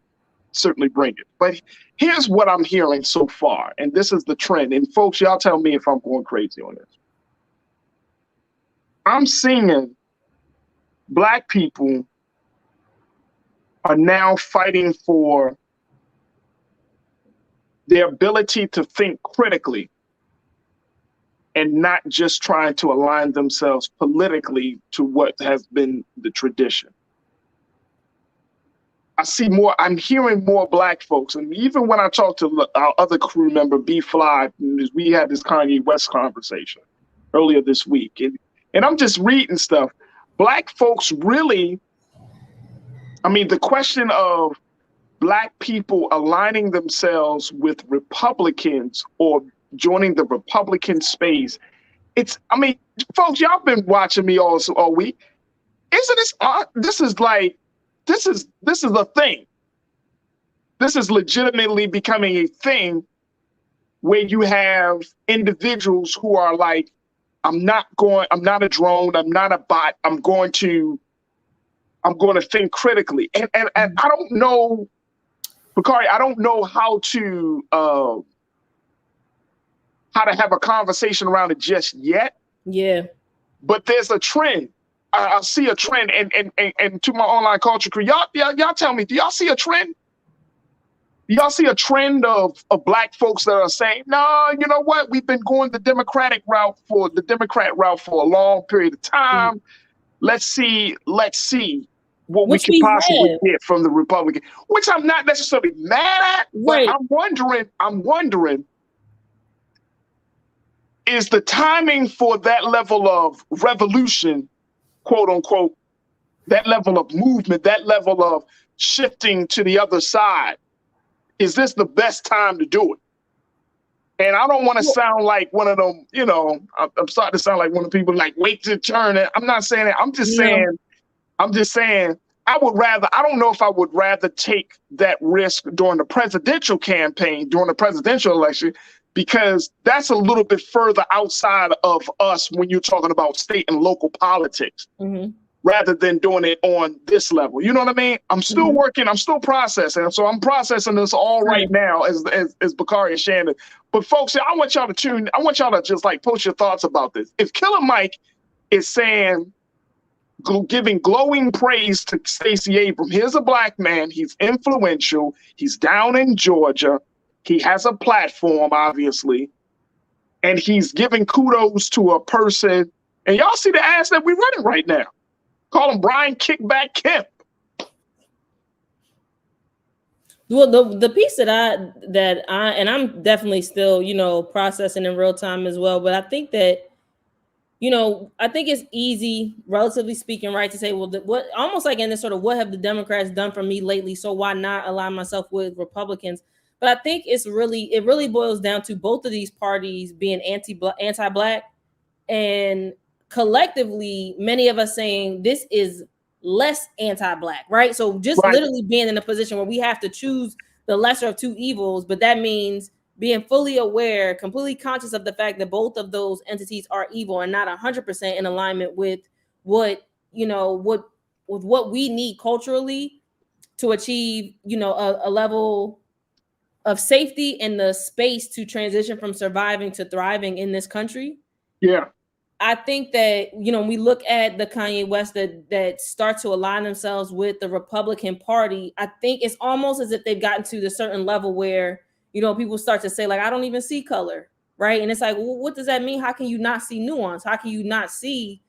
certainly bring it. But here's what I'm hearing so far, and this is the trend. And folks, y'all tell me if I'm going crazy on this. I'm seeing Black people are now fighting for their ability to think critically and not just trying to align themselves politically to what has been the tradition. I'm hearing more Black folks, and even when I talk to our other crew member, B Fly, we had this Kanye West conversation earlier this week, and I'm just reading stuff. Black folks really, I mean, the question of Black people aligning themselves with Republicans or joining the Republican space, folks, y'all been watching me all week. Isn't this this is a thing. This is legitimately becoming a thing where you have individuals who are like, I'm not a drone, I'm not a bot, I'm going to think critically. And I don't know, Bakari, I don't know how to have a conversation around it just yet. Yeah. But there's a trend. I see a trend, and to my online culture crew, y'all tell me, do y'all see a trend? Do y'all see a trend of Black folks that are saying, no, you know what? We've been going the Democrat route for a long period of time. Mm-hmm. Let's see what we can possibly get from the Republican, which I'm not necessarily mad at, but I'm wondering, is the timing for that level of revolution, quote unquote, that level of movement, that level of shifting to the other side, is this the best time to do it? And I don't want to sound like one of them, you know, I'm starting to sound like one of the people like, wait to turn it. I'm not saying that. I'm just saying, I don't know if I would rather take that risk during the presidential campaign, during the presidential election, because that's a little bit further outside of us when you're talking about state and local politics, mm-hmm. rather than doing it on this level. You know what I mean? I'm still mm-hmm. working, I'm still processing. So I'm processing this all right now as Bakari and Shannon. But folks, I want y'all to just like post your thoughts about this. If Killer Mike is saying, giving glowing praise to Stacey Abrams, here's a Black man, he's influential, he's down in Georgia, he has a platform, obviously. and he's giving kudos to a person. And y'all see the ads that we're running right now. Call him Brian Kickback Kemp. Well, the piece that I and I'm definitely still, processing in real time as well. But I think that, I think it's easy, relatively speaking, right, to say, well, what almost like in this sort of what have the Democrats done for me lately? So why not align myself with Republicans? But I think it really boils down to both of these parties being anti-Black, and collectively, many of us saying this is less anti-Black, right? So just literally being in a position where we have to choose the lesser of two evils, but that means being fully aware, completely conscious of the fact that both of those entities are evil and not 100% in alignment with what we need culturally to achieve, a level of safety and the space to transition from surviving to thriving in this country. Yeah. I think that, we look at the Kanye West that start to align themselves with the Republican Party. I think it's almost as if they've gotten to the certain level where, people start to say, like, I don't even see color, right? And it's like, well, what does that mean? How can you not see nuance? How can you not see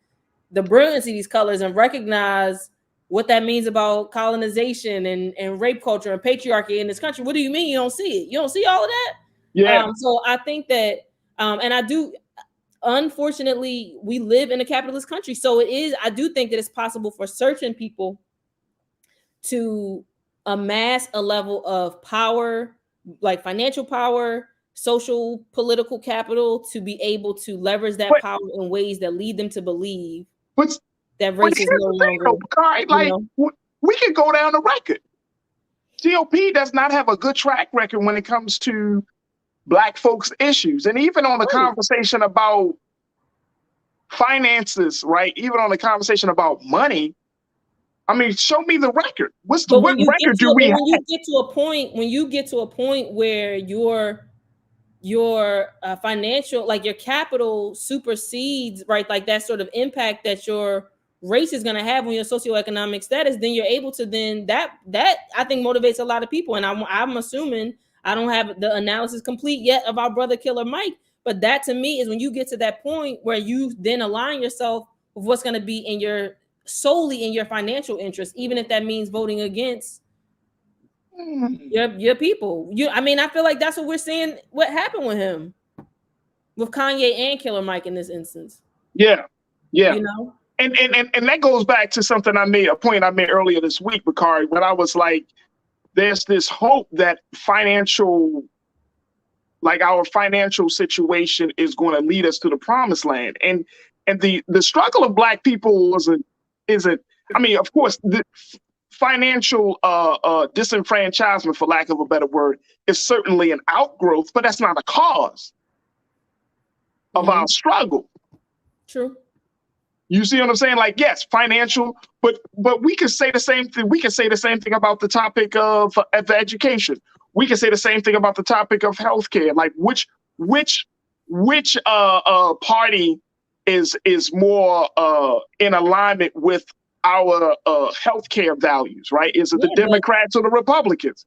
the brilliancy of these colors and recognize what that means about colonization and rape culture and patriarchy in this country? What do you mean you don't see it? You don't see all of that? Yeah. So I think that, and I do, unfortunately, we live in a capitalist country. So I do think that it's possible for certain people to amass a level of power, like financial power, social, political capital, to be able to leverage that power in ways that lead them to believe that race is no longer. We could go down the record. GOP does not have a good track record when it comes to Black folks' issues. And even on the conversation about finances, right? Even on the conversation about money, I mean, show me the record. What record do we have? When you get to a point where your financial, like your capital supersedes, right, like that sort of impact that your race is going to have on your socioeconomic status, then you're able to that I think motivates a lot of people. And I'm assuming, I don't have the analysis complete yet of our brother Killer Mike, but that to me is when you get to that point where you then align yourself with what's going to be solely in your financial interest, even if that means voting against your people. I feel like that's what we're seeing. What happened with him, with Kanye and Killer Mike in this instance? Yeah. And that goes back to something a point I made earlier this week, Bakari, when I was like, there's this hope that our financial situation is going to lead us to the promised land. And the struggle of Black people isn't, of course, the financial disenfranchisement, for lack of a better word, is certainly an outgrowth, but that's not a cause of our struggle. True. You see what I'm saying? Like, yes, financial, but we can say the same thing. We can say the same thing about the topic of education. We can say the same thing about the topic of healthcare. Like, which party is more in alignment with our healthcare values, right? Is it the Democrats or the Republicans?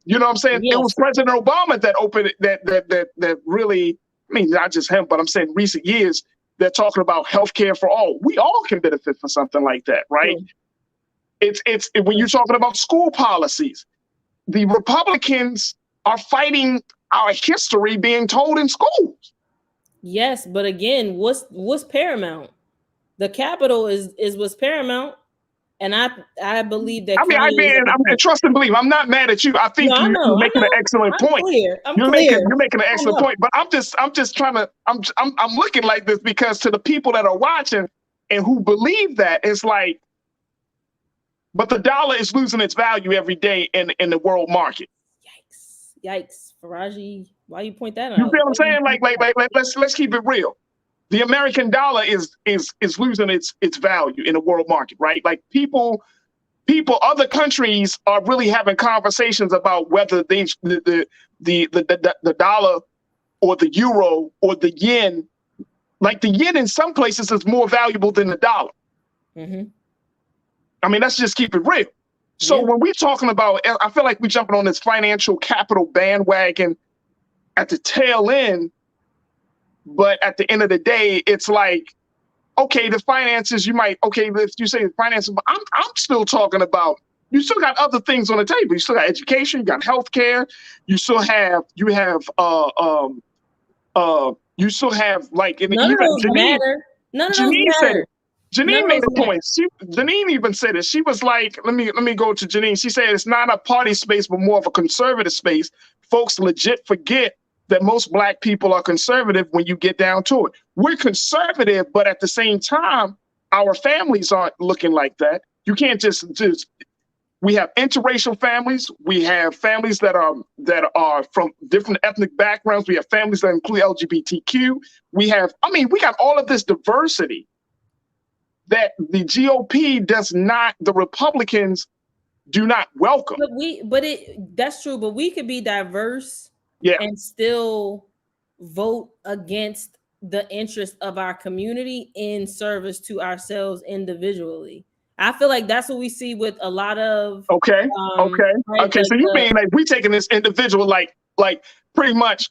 You know what I'm saying? Yes. It was President Obama that opened it, that really, not just him, but I'm saying recent years, they're talking about healthcare for all. We all can benefit from something like that, right? It's when you're talking about school policies, the Republicans are fighting our history being told in schools. Yes, but again, what's paramount? The capital is what's paramount, and I believe that. I'm trust and believe. I'm not mad at you. I think you're making an excellent point. You're making an excellent point. But I'm just trying to. I'm looking like this because to the people that are watching and who believe that, it's like, but the dollar is losing its value every day in the world market. Yikes, Farajii, why you point that out? You feel what I'm saying? Like let's keep it real. The American dollar is losing its value in the world market, right? Like people, other countries are really having conversations about whether the dollar or the euro or the yen, like the yen in some places is more valuable than the dollar. Mm-hmm. Let's just keep it real. So when we're talking about, I feel like we're jumping on this financial capital bandwagon at the tail end But at the end of the day, it's like, okay, the finances, if you say the finances, but I'm still talking about, you still got other things on the table. You still got education, you got healthcare, you still have like, and none of even those matter. None of those Janine said matter. it. Janine made a point. Janine even said it. She was like, let me go to Janine. She said it's not a party space, but more of a conservative space. Folks legit forget that most Black people are conservative when you get down to it. We're conservative, but at the same time, our families aren't looking like that. You can't just we have interracial families. We have families that are from different ethnic backgrounds. We have families that include LGBTQ. We got all of this diversity that the GOP the Republicans do not welcome. That's true, but we could be diverse and still vote against the interest of our community in service to ourselves individually. I feel like that's what we see with a lot of okay. Right? So you mean like we taking this individual like pretty much,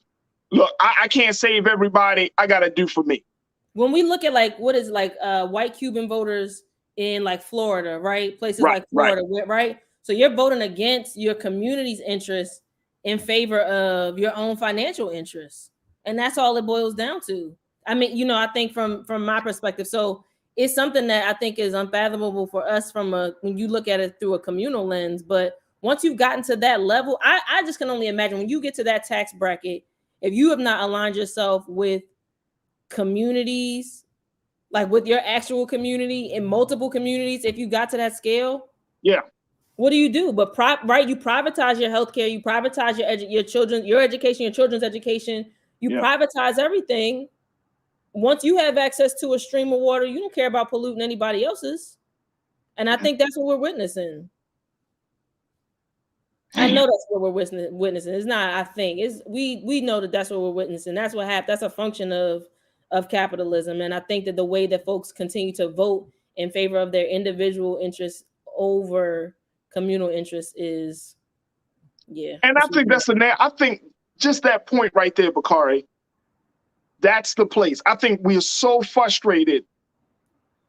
look, I can't save everybody. I gotta do for me. When we look at like what is like white Cuban voters in like Florida, right? Places like Florida, right? So you're voting against your community's interests in favor of your own financial interests. And that's all it boils down to. I mean, I think from my perspective, so it's something that I think is unfathomable for us when you look at it through a communal lens. But once you've gotten to that level, I just can only imagine when you get to that tax bracket, if you have not aligned yourself with communities, like with your actual community in multiple communities, if you got to that scale, what do you do? But you privatize your healthcare, you privatize your children, your education, your children's education, you privatize everything. Once you have access to a stream of water, you don't care about polluting anybody else's. And I think that's what we're witnessing. I know that's what we're witnessing. It's not, I think. We know that that's what we're witnessing. That's what happened. That's a function of capitalism. And I think that the way that folks continue to vote in favor of their individual interests over communal interests is, And I think I think just that point right there, Bakari, that's the place. I think we are so frustrated.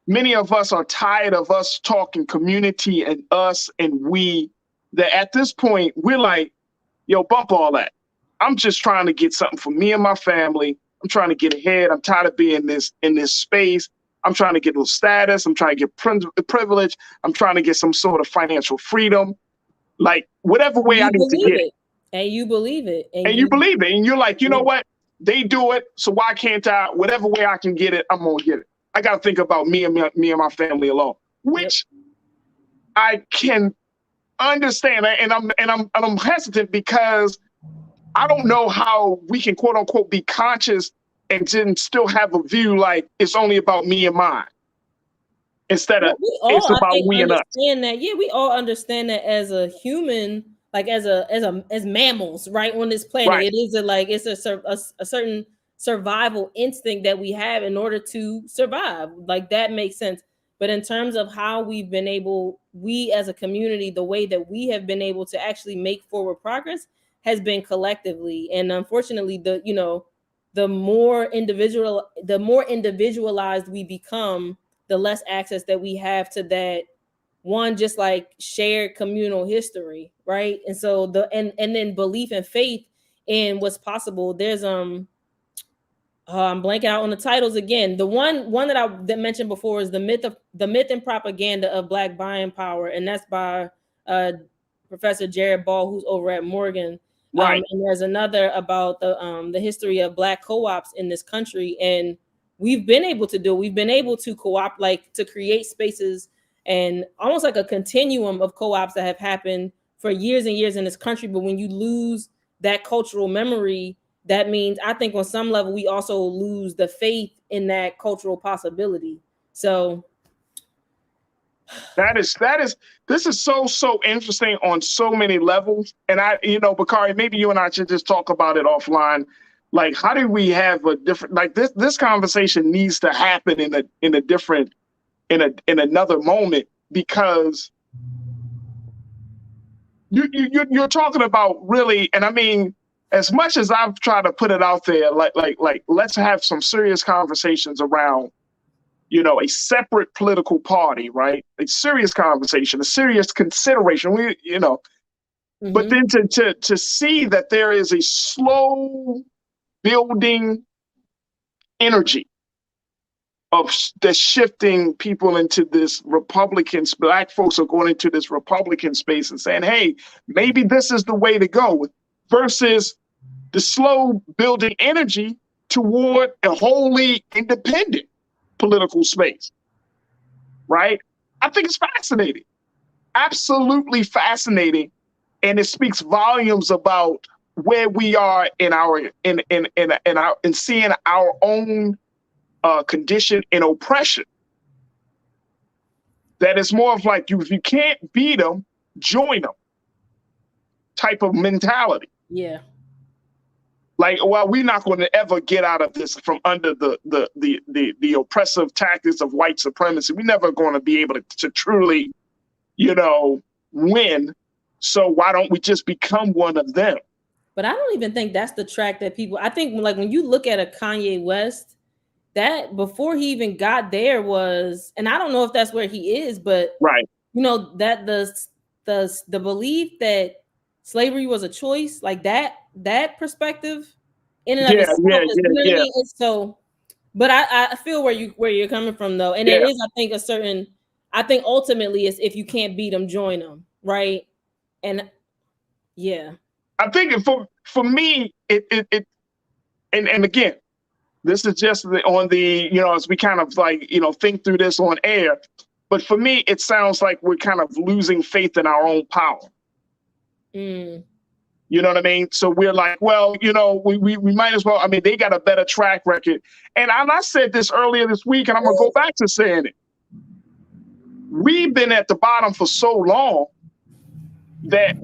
Many of us are tired of us talking community and us and we, that at this point, we're like, yo, bump all that. I'm just trying to get something for me and my family. I'm trying to get ahead. I'm tired of being in this space. I'm trying to get a little status. I'm trying to get privilege. I'm trying to get some sort of financial freedom. Like whatever way I need to get it. And you believe it. And you believe it. And you're like, you know what? They do it, so why can't I? Whatever way I can get it, I'm gonna get it. I gotta think about me and my family alone, which I can understand. And I'm hesitant because I don't know how we can quote unquote be conscious and then still have a view like it's only about me and mine instead of it's about we and us. We all understand that as a human. Like as mammals, right, on this planet, it is a certain survival instinct that we have in order to survive. Like that makes sense. But in terms of how we've been able, we as a community, the way that we have been able to actually make forward progress has been collectively. And unfortunately, the more individualized we become, the less access that we have to that one just like shared communal history, right? And so and then belief and faith in what's possible. There's I'm blanking out on the titles again. The one that mentioned before is the myth and propaganda of Black buying power, and that's by Professor Jared Ball, who's over at Morgan. And there's another about the history of Black co-ops in this country, and we've been able to co-opt, like to create spaces and almost like a continuum of co-ops that have happened for years and years in this country. But when you lose that cultural memory, that means I think on some level we also lose the faith in that cultural possibility. So this is so interesting on so many levels. And Bakari, maybe you and I should just talk about it offline. Like, how do we have a different, like this conversation needs to happen in a different, in another moment, because you're talking about really, and I mean, as much as I've tried to put it out there, like let's have some serious conversations around, a separate political party, right? A serious conversation, a serious consideration. But then to see that there is a slow building energy of that's shifting people into this Republicans. Black folks are going into this Republican space and saying, hey, maybe this is the way to go, versus the slow building energy toward a wholly independent political space, right? I think it's fascinating, absolutely fascinating. And it speaks volumes about where we are in seeing our own condition in oppression. That is more of like, if you can't beat them, join them type of mentality. Yeah. Like, well, we're not going to ever get out of this from under the oppressive tactics of white supremacy. We're never going to be able to truly, win. So why don't we just become one of them? But I don't even think that's the track that people, I think like when you look at a Kanye West, that before he even got there was, and I don't know if that's where he is, but right, that the belief that slavery was a choice, like that perspective in and of itself, what I mean? So, but I feel where you're coming from though, and it is, I think ultimately is, if you can't beat them, join them, right? And yeah, I think for me it and again, this is just on the, as we kind of like, think through this on air. But for me, it sounds like we're kind of losing faith in our own power. Mm. You know what I mean? So we're like, well, we might as well. I mean, they got a better track record. And I said this earlier this week, and I'm going to go back to saying it. We've been at the bottom for so long that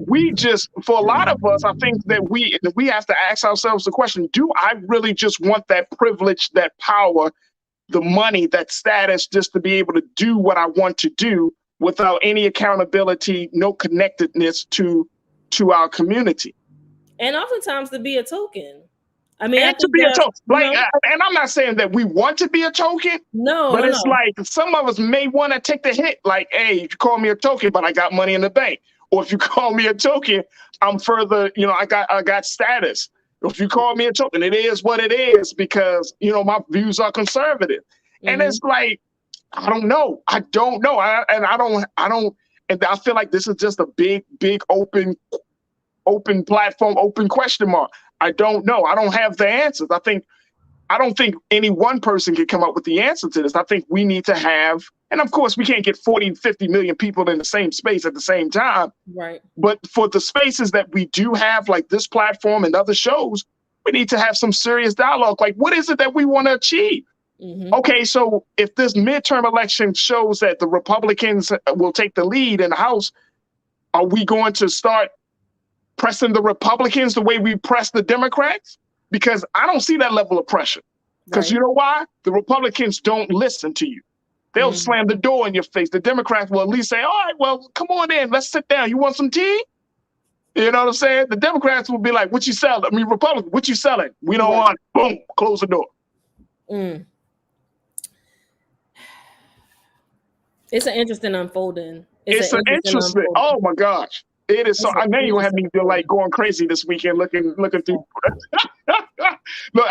for a lot of us, I think that we have to ask ourselves the question, do I really just want that privilege, that power, the money, that status, just to be able to do what I want to do without any accountability, no connectedness to our community? And oftentimes to be a token. I mean, and to be a token. And I'm not saying that we want to be a token. But it's like some of us may want to take the hit. Like, hey, if you call me a token, but I got money in the bank. Or if you call me a token, I'm further, I got status. If you call me a token, it is what it is because, my views are conservative. Mm-hmm. And it's like, I don't know. I feel like this is just a big open platform, open question mark. I don't know. I don't have the answers. I don't think any one person can come up with the answer to this. I think we need to have, and of course we can't get 40, 50 million people in the same space at the same time. Right. But for the spaces that we do have, like this platform and other shows, we need to have some serious dialogue. Like, what is it that we want to achieve? Mm-hmm. Okay, so if this midterm election shows that the Republicans will take the lead in the House, are we going to start pressing the Republicans the way we press the Democrats? Because I don't see that level of pressure. Because you know why? The Republicans don't listen to you. They'll slam the door in your face. The Democrats will at least say, all right, well, come on in. Let's sit down. You want some tea? You know what I'm saying? The Democrats will be like, what you selling? I mean, Republicans, what you selling? We don't want it. Boom, close the door. Mm. It's an interesting unfolding. It's an interesting. Oh, my gosh. It is so. I know you're gonna have me like going crazy this weekend, looking through. Look,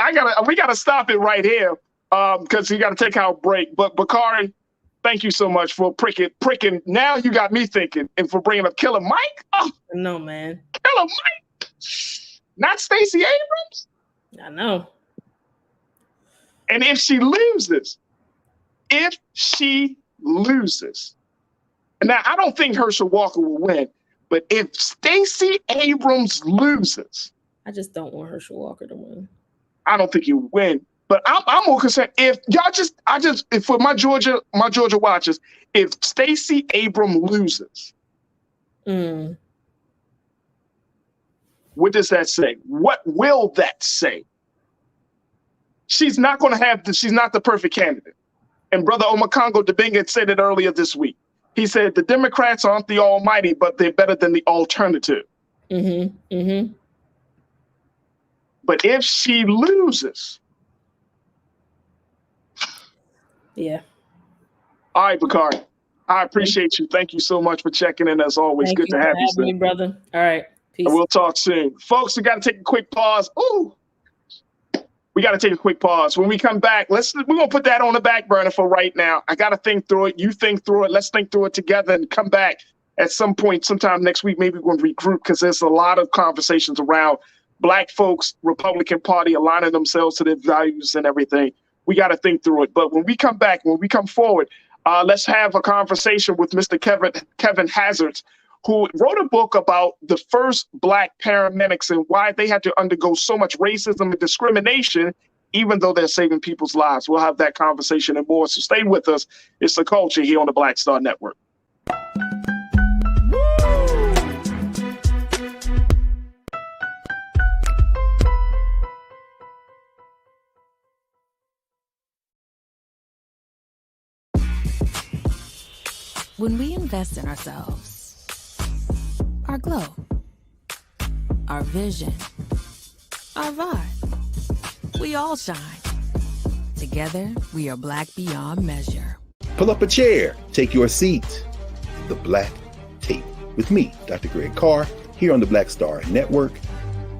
we gotta stop it right here, because we gotta take our break. But Bakari, thank you so much for pricking. Now you got me thinking, and for bringing up Killer Mike. Oh, no, man, Killer Mike, not Stacey Abrams. I know. And if she loses, now I don't think Herschel Walker will win. But if Stacey Abrams loses, I just don't want Herschel Walker to win. I don't think he'll win. But I'm more concerned if if for my Georgia watchers, if Stacey Abrams loses, what does that say? What will that say? She's not going to have she's not the perfect candidate. And Brother Omakongo Dibinga said it earlier this week. He said the Democrats aren't the almighty, but they're better than the alternative. Mm-hmm. Mm-hmm. But if she loses, yeah. All right, Bakari. I appreciate you. Thank you so much for checking in as always. Thank Good you to for have you, having me, sir. brother. All right. Peace. We'll talk soon. Folks, we got to take a quick pause. We got to take a quick pause. When we come back, we're going to put that on the back burner for right now. I got to think through it. You think through it. Let's think through it together and come back at some point, sometime next week. Maybe we're going to regroup because there's a lot of conversations around Black folks, Republican Party aligning themselves to their values and everything. We got to think through it. But when we come back, when we come forward, let's have a conversation with Mr. Kevin Hazards, who wrote a book about the first Black paramedics and why they had to undergo so much racism and discrimination, even though they're saving people's lives. We'll have that conversation and more. So stay with us. It's The Culture here on the Black Star Network. When we invest in ourselves, our glow, our vision, our vibe, we all shine. Together, we are Black beyond measure. Pull up a chair, take your seat. The Black Tape with me, Dr. Greg Carr, here on the Black Star Network.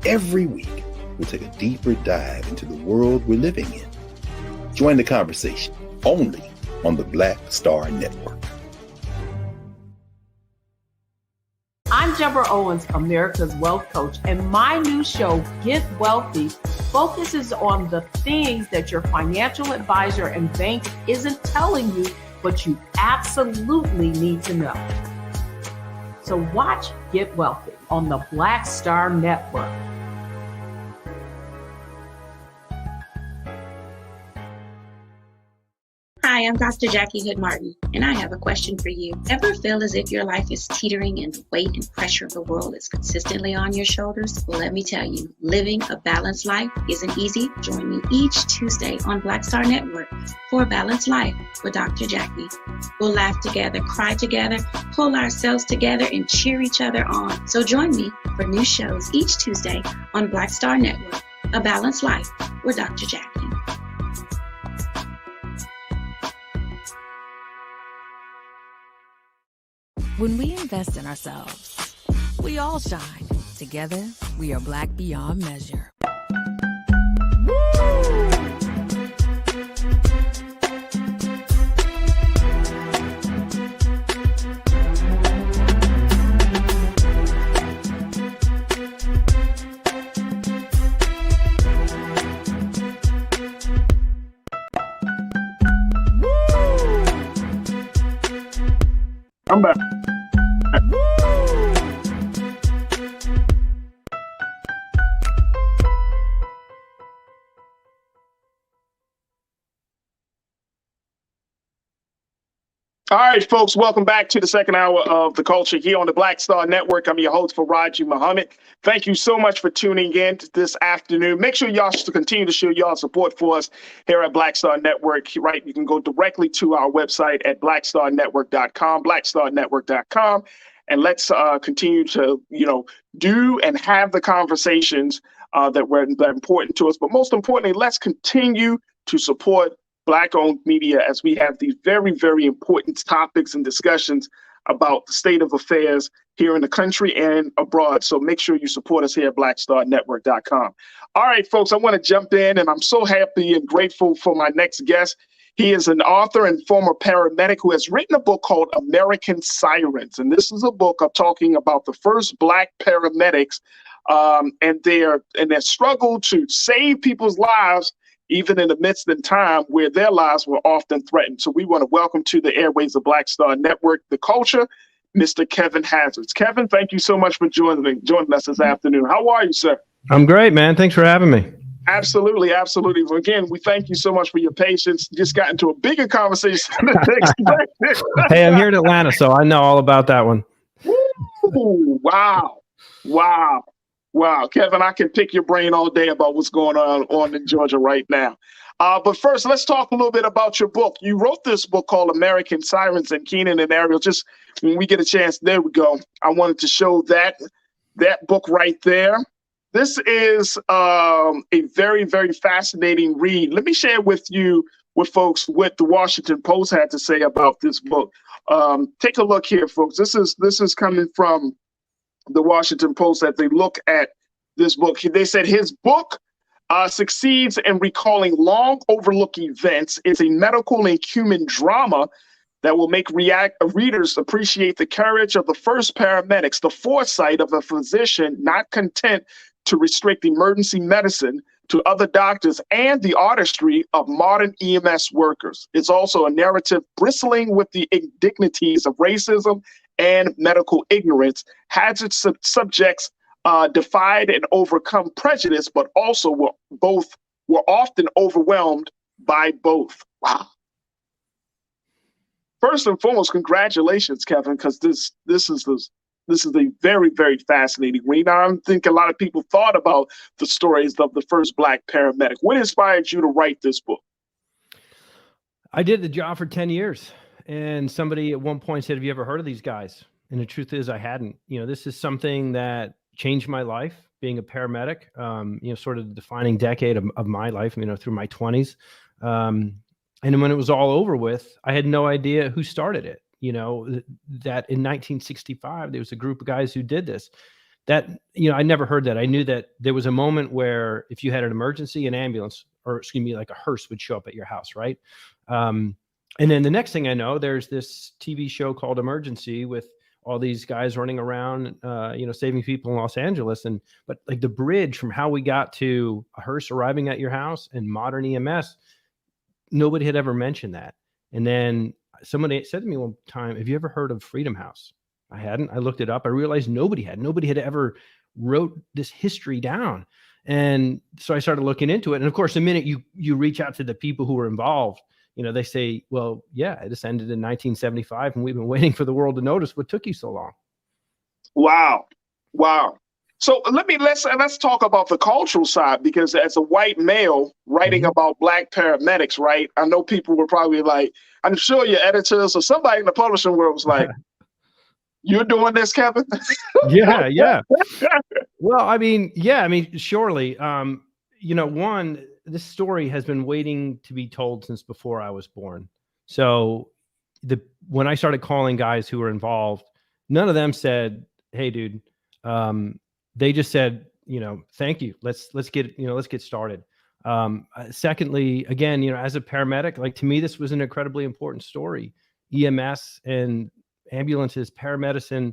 Every week, we'll take a deeper dive into the world we're living in. Join the conversation only on the Black Star Network. I'm Deborah Owens, America's Wealth Coach, and my new show, Get Wealthy, focuses on the things that your financial advisor and bank isn't telling you, but you absolutely need to know. So watch Get Wealthy on the Black Star Network. Hi, I'm Dr. Jackie Hood Martin, and I have a question for you. Ever feel as if your life is teetering and the weight and pressure of the world is consistently on your shoulders? Well, let me tell you, living a balanced life isn't easy. Join me each Tuesday on Black Star Network for A Balanced Life with Dr. Jackie. We'll laugh together, cry together, pull ourselves together, and cheer each other on. So join me for new shows each Tuesday on Black Star Network, A Balanced Life with Dr. Jackie. When we invest in ourselves, we all shine. Together, we are Black beyond measure. I'm back. All right, folks, welcome back to the second hour of The Culture here on the Black Star Network. I'm your host, Farajii Muhammad. Thank you so much for tuning in this afternoon. Make sure y'all continue to show y'all support for us here at Black Star Network. Right, you can go directly to our website at blackstarnetwork.com, blackstarnetwork.com, and let's continue to, do and have the conversations that are important to us. But most importantly, let's continue to support Black-owned media as we have these very, very important topics and discussions about the state of affairs here in the country and abroad. So make sure you support us here at blackstarnetwork.com. All right, folks, I want to jump in, and I'm so happy and grateful for my next guest. He is an author and former paramedic who has written a book called American Sirens. And this is a book of talking about the first Black paramedics and their struggle to save people's lives, even in the midst of time where their lives were often threatened. So we want to welcome to the airways of Black Star Network, The Culture, Mr. Kevin Hazards. Kevin, thank you so much for joining us this afternoon. How are you, sir? I'm great, man. Thanks for having me. Absolutely, absolutely. Well, again, we thank you so much for your patience. Just got into a bigger conversation than expected. Hey, I'm here in Atlanta, so I know all about that one. Ooh, wow. Kevin, I can pick your brain all day about what's going on in Georgia right now. But first, let's talk a little bit about your book. You wrote this book called American Sirens, and Keenan and Ariel, just when we get a chance, there we go. I wanted to show that book right there. This is a very, very fascinating read. Let me share with folks what the Washington Post had to say about this book. Take a look here, folks. This is coming from the Washington Post as they look at this book. They said his book succeeds in recalling long overlooked events. It's a medical and human drama that will make readers appreciate the courage of the first paramedics, the foresight of a physician not content to restrict emergency medicine to other doctors, and the artistry of modern EMS workers. It's also a narrative bristling with the indignities of racism and medical ignorance, has its subjects defied and overcome prejudice, but also were often overwhelmed by both. Wow. First and foremost, congratulations, Kevin, because this is a very, very fascinating read. I don't think a lot of people thought about the stories of the first Black paramedic. What inspired you to write this book? I did the job for 10 years. And somebody at one point said, have you ever heard of these guys? And the truth is I hadn't. This is something that changed my life, being a paramedic, sort of the defining decade of my life, through my 20s. And when it was all over with, I had no idea who started it. That in 1965, there was a group of guys who did this. That, I never heard that. I knew that there was a moment where if you had an emergency, an ambulance, or like a hearse would show up at your house, right? And then the next thing I know, there's this TV show called Emergency with all these guys running around, saving people in Los Angeles. But like the bridge from how we got to a hearse arriving at your house and modern EMS, nobody had ever mentioned that. And then somebody said to me one time, have you ever heard of Freedom House? I hadn't. I looked it up. I realized nobody had ever wrote this history down. And so I started looking into it. And of course, the minute you reach out to the people who were involved, they say, well, yeah, this ended in 1975 and we've been waiting for the world to notice. What took you so long? Wow. So let's talk about the cultural side, because as a white male writing about Black paramedics, right? I know people were probably like, I'm sure your editors or somebody in the publishing world was like, you're doing this, Kevin? Yeah. Well, surely, one, this story has been waiting to be told since before I was born. So when I started calling guys who were involved, none of them said, hey, dude, they just said, thank you. Let's get started. Secondly, again, as a paramedic, like to me, this was an incredibly important story. EMS and ambulances, paramedicine,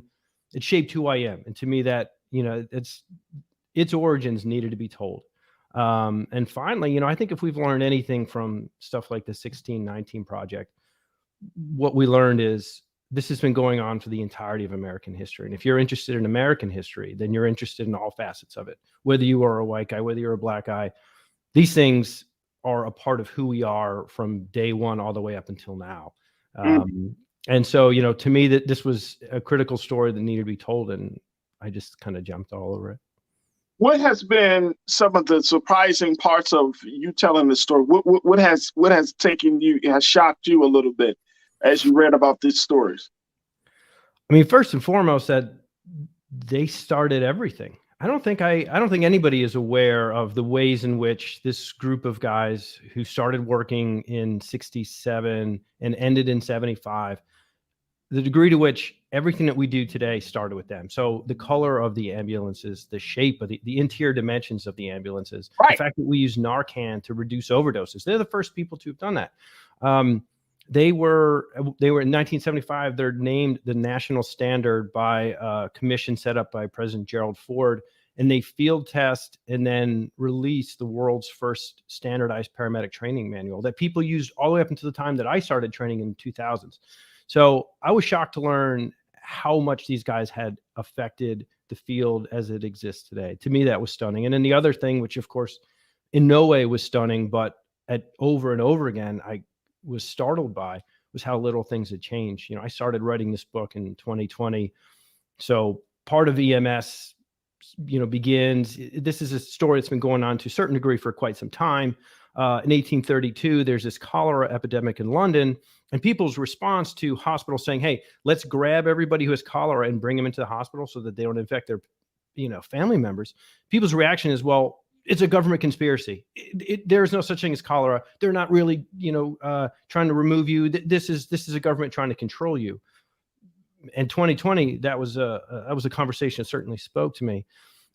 it shaped who I am. And to me that, its origins needed to be told. And finally, I think if we've learned anything from stuff like the 1619 Project, what we learned is this has been going on for the entirety of American history. And if you're interested in American history, then you're interested in all facets of it. Whether you are a white guy, whether you're a Black guy, these things are a part of who we are from day one all the way up until now. And so, to me, that this was a critical story that needed to be told, and I just kind of jumped all over it. What has been some of the surprising parts of you telling the story? What has taken you, has shocked you a little bit as you read about these stories? First and foremost, that they started everything. I don't think anybody is aware of the ways in which this group of guys who started working in 67 and ended in 75, the degree to which everything that we do today started with them. So the color of the ambulances, the shape of the interior dimensions of the ambulances, right. The fact that we use Narcan to reduce overdoses. They're the first people to have done that. They were in 1975, they're named the national standard by a commission set up by President Gerald Ford, and they field test and then release the world's first standardized paramedic training manual that people used all the way up until the time that I started training in the 2000s. So I was shocked to learn how much these guys had affected the field as it exists today. To me, that was stunning. And then the other thing, which of course in no way was stunning, but over and over again, I was startled by, was how little things had changed. I started writing this book in 2020. So part of EMS, begins, this is a story that's been going on to a certain degree for quite some time. In 1832, there's this cholera epidemic in London, and people's response to hospitals saying, hey, let's grab everybody who has cholera and bring them into the hospital so that they don't infect family members, people's reaction is, well, it's a government conspiracy. There's no such thing as cholera. They're not really, trying to remove you. This is a government trying to control you. In 2020, that was a conversation that certainly spoke to me.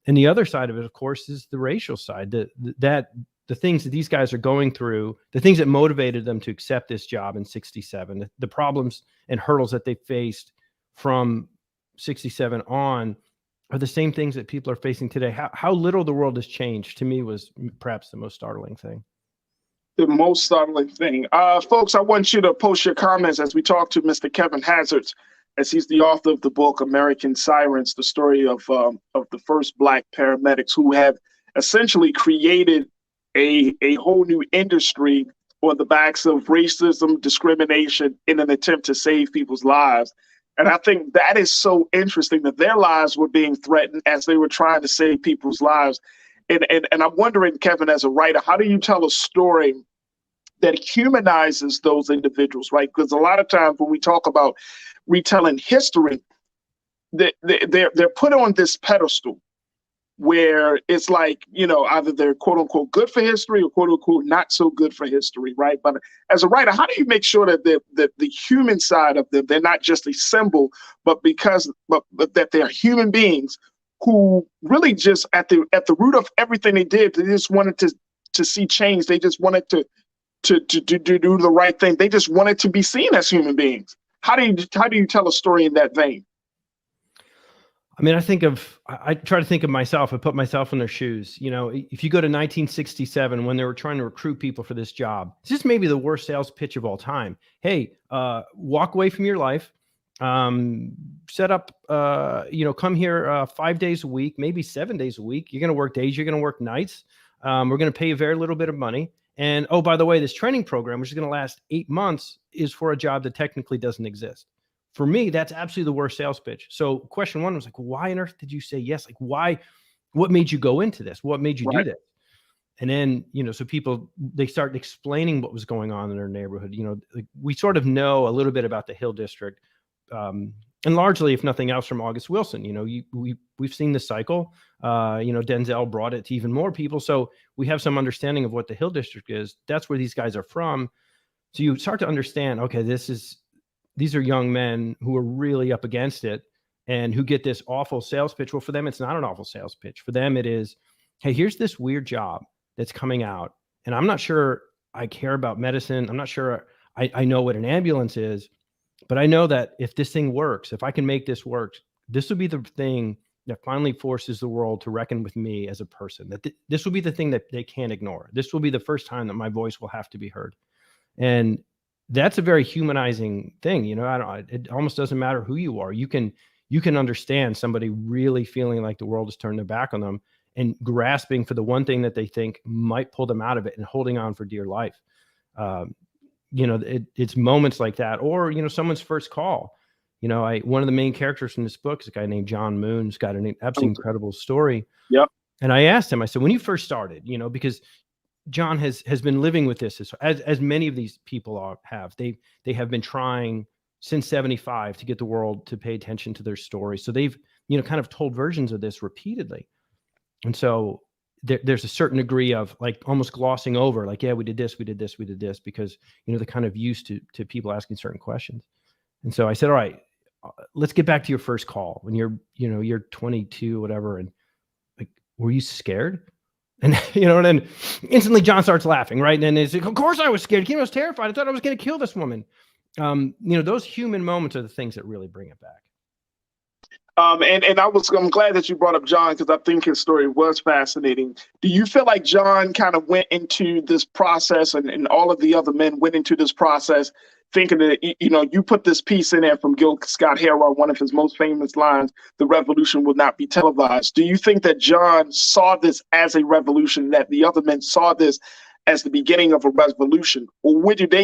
And the other side of it, of course, is the racial side. The things that these guys are going through, the things that motivated them to accept this job in 67, the problems and hurdles that they faced from 67 on are the same things that people are facing today. How little the world has changed, to me, was perhaps the most startling thing. The most startling thing. Folks, I want you to post your comments as we talk to Mr. Kevin Hazards, as he's the author of the book American Sirens, the story of the first Black paramedics who have essentially created a whole new industry on the backs of racism, discrimination, in an attempt to save people's lives. And I think that is so interesting that their lives were being threatened as they were trying to save people's lives. And I'm wondering, Kevin, as a writer, how do you tell a story that humanizes those individuals, right? Because a lot of times when we talk about retelling history, they're put on this pedestal where it's like, either they're quote unquote good for history or quote unquote not so good for history, right? But as a writer, how do you make sure that the human side of them, they're not just a symbol, but that they're human beings who really just at the root of everything they did, they just wanted to see change. They just wanted to do the right thing. They just wanted to be seen as human beings. How do you tell a story in that vein? I mean, I try to think of myself. I put myself in their shoes. If you go to 1967, when they were trying to recruit people for this job, it's just maybe the worst sales pitch of all time. Hey, walk away from your life, set up, come here 5 days a week, maybe 7 days a week. You're going to work days. You're going to work nights. We're going to pay you very little bit of money. And oh, by the way, this training program, which is going to last 8 months, is for a job that technically doesn't exist. For me, that's absolutely the worst sales pitch. So question one was like, why on earth did you say yes? Like, why? What made you go into this? What made you do this? And then, so people, they start explaining what was going on in their neighborhood. Like we sort of know a little bit about the Hill District, and largely, if nothing else, from August Wilson. We've seen the cycle. Denzel brought it to even more people. So we have some understanding of what the Hill District is. That's where these guys are from. So you start to understand, okay, these are young men who are really up against it and who get this awful sales pitch. Well, for them, it's not an awful sales pitch. For them, it is, hey, here's this weird job that's coming out. And I'm not sure I care about medicine. I'm not sure I know what an ambulance is, but I know that if this thing works, if I can make this work, this will be the thing that finally forces the world to reckon with me as a person. That this will be the thing that they can't ignore. This will be the first time that my voice will have to be heard. And that's a very humanizing thing. It almost doesn't matter who you are. You can understand somebody really feeling like the world has turned their back on them and grasping for the one thing that they think might pull them out of it and holding on for dear life. It's moments like that, or, someone's first call. One of the main characters from this book is a guy named John Moon, who's got an absolutely incredible story. Yep. And I asked him, I said, when you first started, because John has been living with this as many of these people have. They have been trying since 75 to get the world to pay attention to their story. So they've kind of told versions of this repeatedly, and so there's a certain degree of like almost glossing over, like, yeah, we did this, because they're kind of used to people asking certain questions. And so I said, all right, let's get back to your first call when you're 22, whatever, and like, were you scared? And and then instantly John starts laughing, right? And it's like, of course I was scared. I was terrified. I thought I was going to kill this woman. Those human moments are the things that really bring it back. I'm glad that you brought up John, because I think his story was fascinating. Do you feel like John kind of went into this process, and all of the other men went into this process thinking that, you put this piece in there from Gil Scott-Heron, one of his most famous lines, "The revolution will not be televised." Do you think that John saw this as a revolution, that the other men saw this as the beginning of a revolution? Or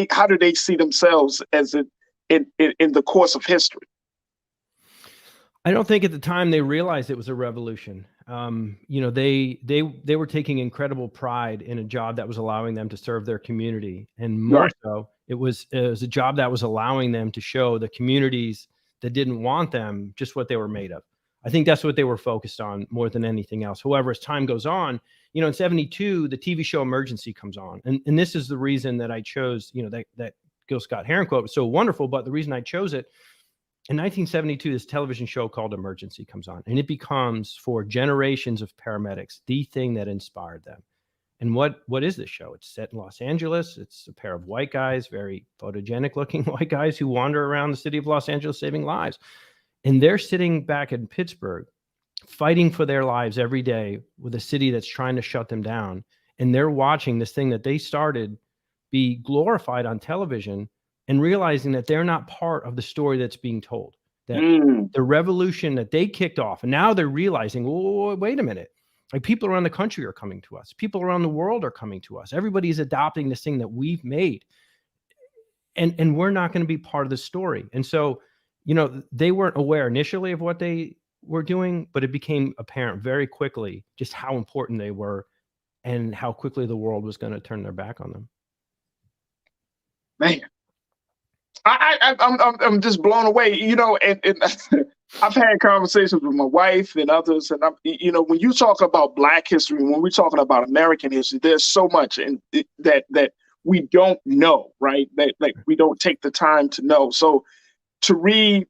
how do they see themselves as in the course of history? I don't think at the time they realized it was a revolution. They were taking incredible pride in a job that was allowing them to serve their community, and more so, it was a job that was allowing them to show the communities that didn't want them just what they were made of. I think that's what they were focused on more than anything else. However, as time goes on, you know, in 72, the TV show Emergency comes on. And this is the reason that I chose, you know, that Gil Scott-Heron quote was so wonderful. But the reason I chose it, in 1972, this television show called Emergency comes on, and it becomes, for generations of paramedics, the thing that inspired them. And what is this show? It's set in Los Angeles. It's a pair of white guys, very photogenic looking white guys who wander around the city of Los Angeles saving lives. And they're sitting back in Pittsburgh, fighting for their lives every day with a city that's trying to shut them down. And they're watching this thing that they started be glorified on television and realizing that they're not part of the story that's being told. That the revolution that they kicked off, and now they're realizing, oh, wait a minute. Like, people around the country are coming to us. People around the world are coming to us. Everybody's adopting this thing that we've made. And we're not going to be part of the story. And so, you know, they weren't aware initially of what they were doing, but it became apparent very quickly just how important they were and how quickly the world was going to turn their back on them. Man, I'm just blown away, you know, and I've had conversations with my wife and others, and you know, when you talk about Black history, when we're talking about American history, there's so much that we don't know, right? That like we don't take the time to know. So to read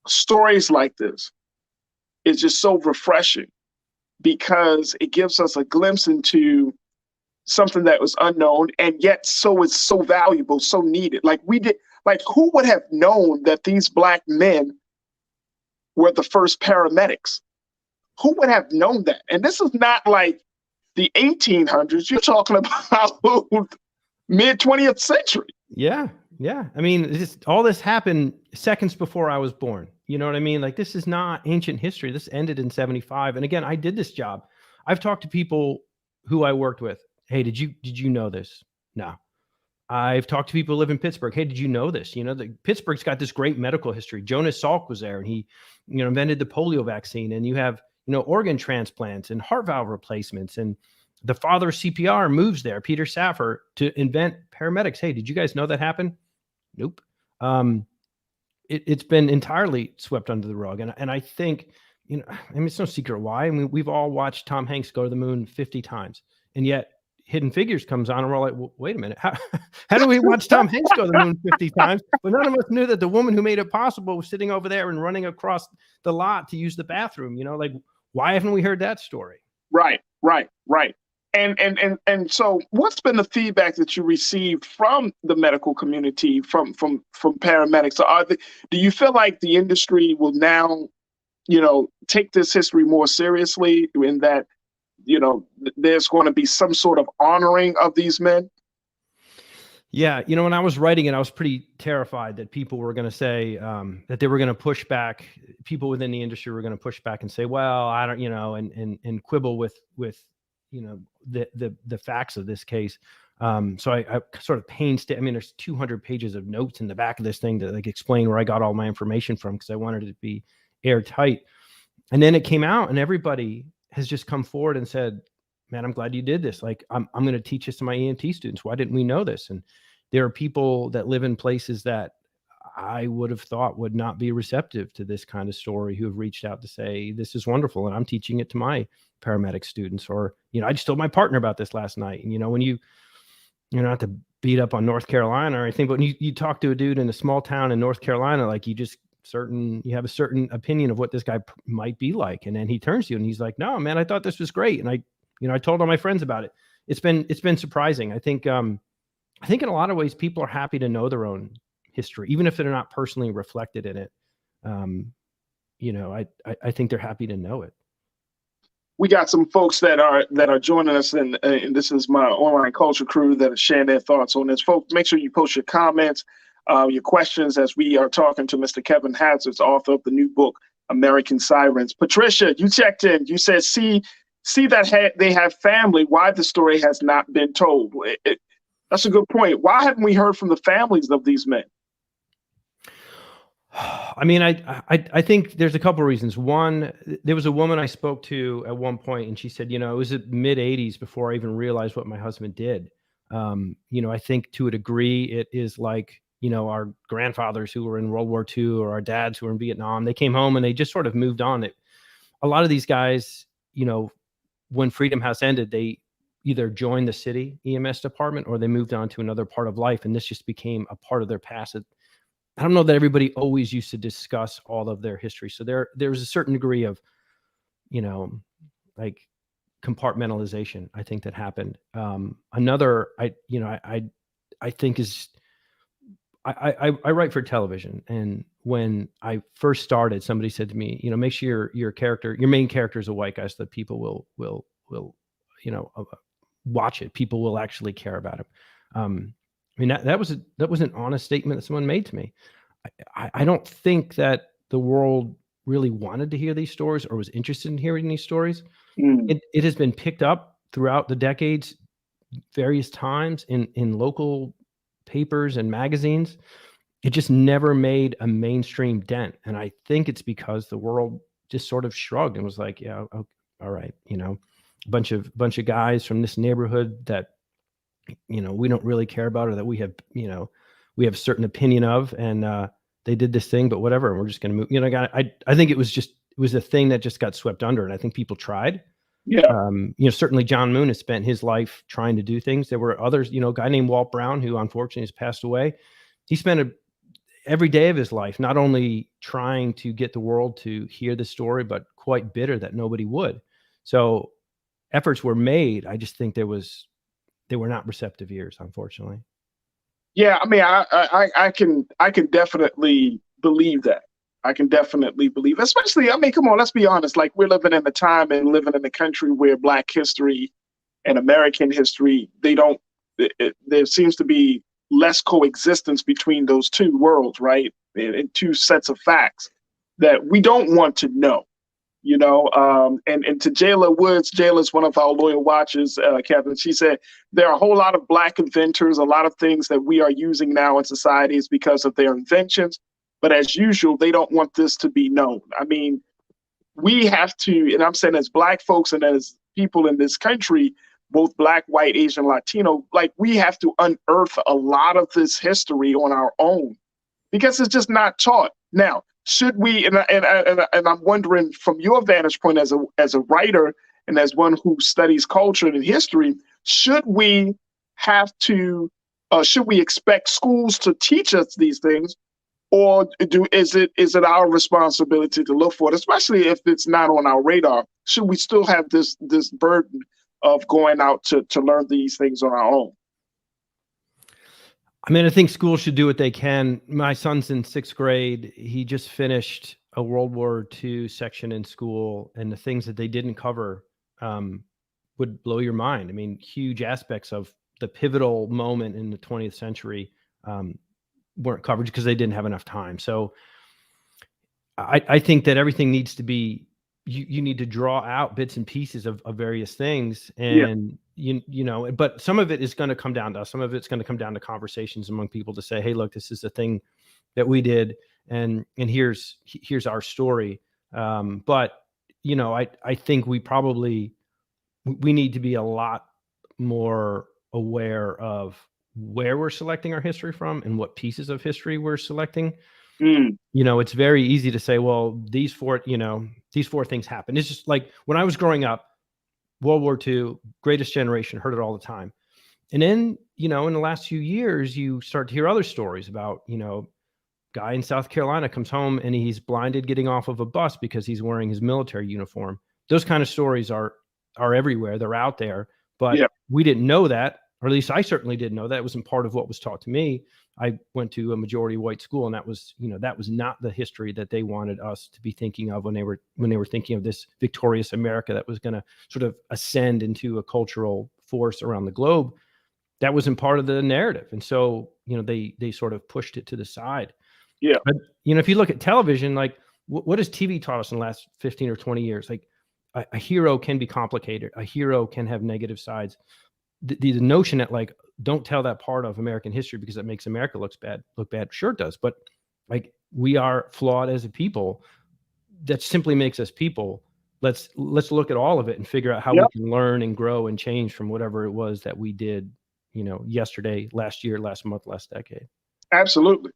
stories like this is just so refreshing, because it gives us a glimpse into something that was unknown, and yet it's so valuable, so needed. Like who would have known that these Black men were the first paramedics? Who would have known that? And this is not like the 1800s. You're talking about mid 20th century. Yeah. Yeah. I mean, all this happened seconds before I was born. You know what I mean? Like, this is not ancient history. This ended in 75. And again, I did this job. I've talked to people who I worked with. Hey, did you know this? No. I've talked to people who live in Pittsburgh. Hey, did you know this? You know, Pittsburgh's got this great medical history. Jonas Salk was there, and he, you know, invented the polio vaccine. And you have, you know, organ transplants and heart valve replacements. And the father of CPR moves there, Peter Saffer, to invent paramedics. Hey, did you guys know that happened? Nope. It's been entirely swept under the rug. And I think, you know, I mean, it's no secret why. I mean, we've all watched Tom Hanks go to the moon 50 times. And yet Hidden Figures comes on and we're like, well, wait a minute. How do we watch Tom Hanks go to the moon 50 times? But none of us knew that the woman who made it possible was sitting over there and running across the lot to use the bathroom. You know, like, why haven't we heard that story? Right. And so what's been the feedback that you received from the medical community, from paramedics? Do you feel like the industry will now, you know, take this history more seriously, in that, you know, there's going to be some sort of honoring of these men? Yeah. You know, when I was writing it, I was pretty terrified that people were going to say that they were going to push back. People within the industry were going to push back and say, well, I don't, you know, and quibble with, you know, the facts of this case. So I sort of I mean, there's 200 pages of notes in the back of this thing to like explain where I got all my information from, because I wanted it to be airtight. And then it came out, and everybody has just come forward and said, man, I'm glad you did this. Like, I'm going to teach this to my EMT students. Why didn't we know this? And there are people that live in places that I would have thought would not be receptive to this kind of story, who have reached out to say, this is wonderful, and I'm teaching it to my paramedic students. Or, you know, I just told my partner about this last night. And, you know, when you're not to beat up on North Carolina or anything, but when you talk to a dude in a small town in North Carolina, like, you have a certain opinion of what this guy might be like. And then he turns to you and he's like, no, man, I thought this was great. And I told all my friends about it. It's been surprising. I think in a lot of ways, people are happy to know their own history, even if they're not personally reflected in it. You know, I think they're happy to know it. We got some folks that are joining us, and this is my online culture crew that are sharing their thoughts on this. Folks, make sure you post your comments, your questions, as we are talking to Mr. Kevin Hazards, author of the new book, American Sirens. Patricia, you checked in. You said, see that they have family. Why the story has not been told? That's a good point. Why haven't we heard from the families of these men? I mean, I think there's a couple of reasons. One, there was a woman I spoke to at one point, and she said, you know, it was the mid 80s before I even realized what my husband did. You know, I think to a degree it is like, you know, our grandfathers who were in World War II, or our dads who were in Vietnam. They came home and they just sort of moved on. a lot of these guys, you know, when Freedom House ended, they either joined the city EMS department or they moved on to another part of life. And this just became a part of their past. I don't know that everybody always used to discuss all of their history. So there's a certain degree of, you know, like compartmentalization, I think, that happened. Another, I think is, I write for television, and when I first started, somebody said to me, you know, make sure your main character is a white guy, so that people will watch it. People will actually care about him. I mean, that was an honest statement that someone made to me. I don't think that the world really wanted to hear these stories or was interested in hearing these stories. It has been picked up throughout the decades, various times in local papers and magazines. It just never made a mainstream dent. And I think it's because the world just sort of shrugged and was like, yeah, okay, all right. You know, a bunch of guys from this neighborhood that, you know, we don't really care about, or that we have a certain opinion of, and they did this thing, but whatever. And we're just going to move, you know, I think it was a thing that just got swept under. And I think people tried. Yeah. You know, certainly John Moon has spent his life trying to do things. There were others, you know, a guy named Walt Brown, who unfortunately has passed away. He spent every day of his life not only trying to get the world to hear the story, but quite bitter that nobody would. So efforts were made. I just think they were not receptive ears, unfortunately. Yeah, I mean, I can definitely believe that. I can definitely believe, especially, I mean, come on, let's be honest. Like, we're living in a time and living in a country where Black history and American history, there seems to be less coexistence between those two worlds, right? And two sets of facts that we don't want to know, you know. And to Jayla Woods, Jayla's one of our loyal watchers, Kevin, she said, there are a whole lot of Black inventors, a lot of things that we are using now in society is because of their inventions. But as usual, they don't want this to be known. I mean, we have to, and I'm saying as Black folks and as people in this country, both Black, white, Asian, Latino, like, we have to unearth a lot of this history on our own because it's just not taught. Now, should we, and I'm wondering from your vantage point as a writer and as one who studies culture and history, should we expect schools to teach us these things? Or is it our responsibility to look for it, especially if it's not on our radar? Should we still have this burden of going out to learn these things on our own? I mean, I think schools should do what they can. My son's in 6th grade. He just finished a World War II section in school, and the things that they didn't cover would blow your mind. I mean, huge aspects of the pivotal moment in the 20th century weren't covered because they didn't have enough time. So I think that everything needs to be, you need to draw out bits and pieces of various things. And, you know, but some of it is going to come down to us. Some of it's going to come down to conversations among people to say, hey, look, this is the thing that we did. And here's our story. But, you know, I think we need to be a lot more aware of where we're selecting our history from and what pieces of history we're selecting. You know, it's very easy to say, well, these four things happened. It's just like when I was growing up, World War II, Greatest Generation, heard it all the time. And then, you know, in the last few years, you start to hear other stories about, you know, guy in South Carolina comes home and he's blinded getting off of a bus because he's wearing his military uniform. Those kind of stories are everywhere. They're out there, but we didn't know that. Or at least I certainly didn't know that. It wasn't part of what was taught to me. I went to a majority white school, and that was not the history that they wanted us to be thinking of when they were thinking of this victorious America that was going to sort of ascend into a cultural force around the globe. That wasn't part of the narrative. And so, you know, they sort of pushed it to the side. Yeah. But, you know, if you look at television, like what has TV taught us in the last 15 or 20 years? Like a hero can be complicated. A hero can have negative sides. The notion that, like, don't tell that part of American history because it makes America look bad. Sure it does. But like, we are flawed as a people. That simply makes us people. Let's look at all of it and figure out how we can learn and grow and change from whatever it was that we did, you know, yesterday, last year, last month, last decade. Absolutely.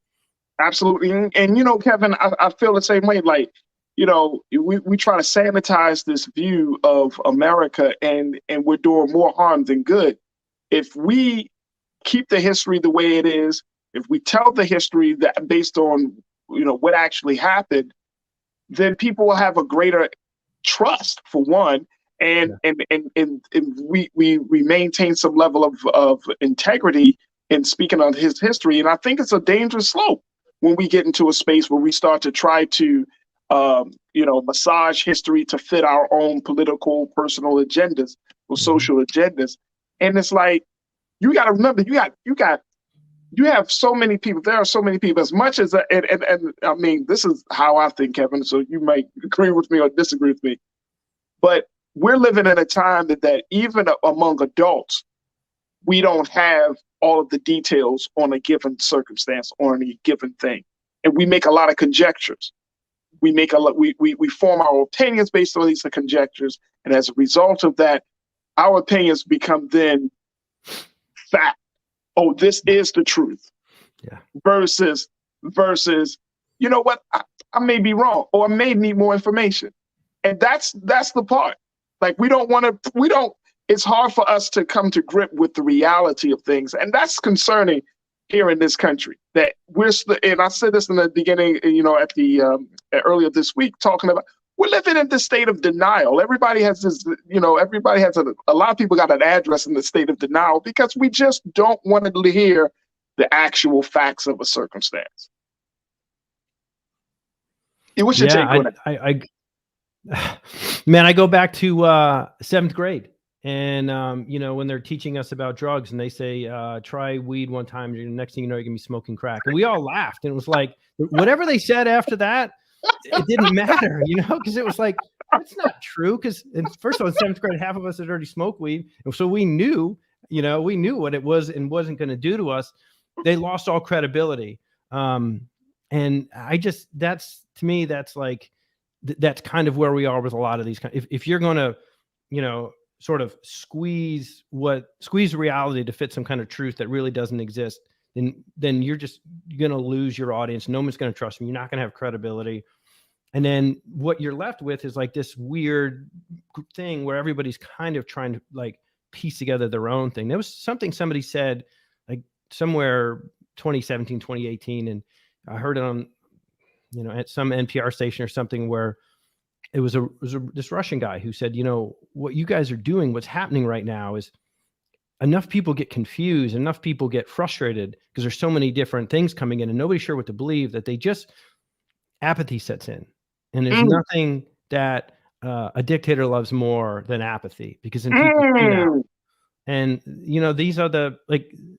And you know, Kevin, I feel the same way. Like, we try to sanitize this view of America, and we're doing more harm than good. If we keep the history the way it is, if we tell the history that based on what actually happened, then people will have a greater trust, for one, and we maintain some level of integrity in speaking on his history. And I think it's a dangerous slope when we get into a space where we start to try to massage history to fit our own political, personal agendas or social agendas. And it's like, you got to remember, you have so many people. There are so many people. As much as and I mean, this is how I think, Kevin. So you might agree with me or disagree with me, but we're living in a time that even among adults, we don't have all of the details on a given circumstance or on a given thing, and we make a lot of conjectures. We make a lot. We form our opinions based on these conjectures, and as a result of that, our opinions become then fact. Oh, this is the truth. Yeah. Versus, you know what? I may be wrong, or I may need more information, and that's the part. Like it's hard for us to come to grip with the reality of things, and that's concerning here in this country. That and I said this in the beginning, at the earlier this week, talking about we're living in this state of denial. Everybody has this, everybody has a lot of people got an address in the state of denial because we just don't want to hear the actual facts of a circumstance. What's your take on it? Man, I go back to seventh grade, and when they're teaching us about drugs, and they say try weed one time, and the next thing you know, you're gonna be smoking crack, and we all laughed, and it was like whatever they said after that, it didn't matter, because it was like, that's not true. Because first of all, in seventh grade, half of us had already smoked weed, and so we knew what it was and wasn't going to do to us. They lost all credibility, and that's to me, that's like that's kind of where we are with a lot of these. If you're going to, sort of squeeze reality to fit some kind of truth that really doesn't exist, then you're going to lose your audience. No one's going to trust them. You're not going to have credibility. And then what you're left with is like this weird thing where everybody's kind of trying to like piece together their own thing. There was something somebody said like somewhere 2017, 2018. And I heard it on, at some NPR station or something, where it was this Russian guy who said, what you guys are doing, what's happening right now is enough people get confused, enough people get frustrated because there's so many different things coming in and nobody's sure what to believe, that apathy sets in. And there's nothing that a dictator loves more than apathy, because then people tune out. And, these are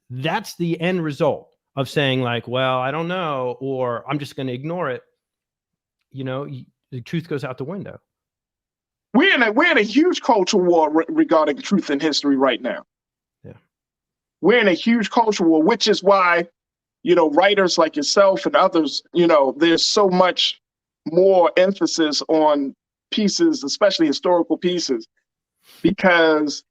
that's the end result of saying like, well, I don't know, or I'm just going to ignore it. The truth goes out the window. We're in a huge cultural war regarding truth and history right now. Yeah. We're in a huge cultural war, which is why, writers like yourself and others, there's so much more emphasis on pieces, especially historical pieces, because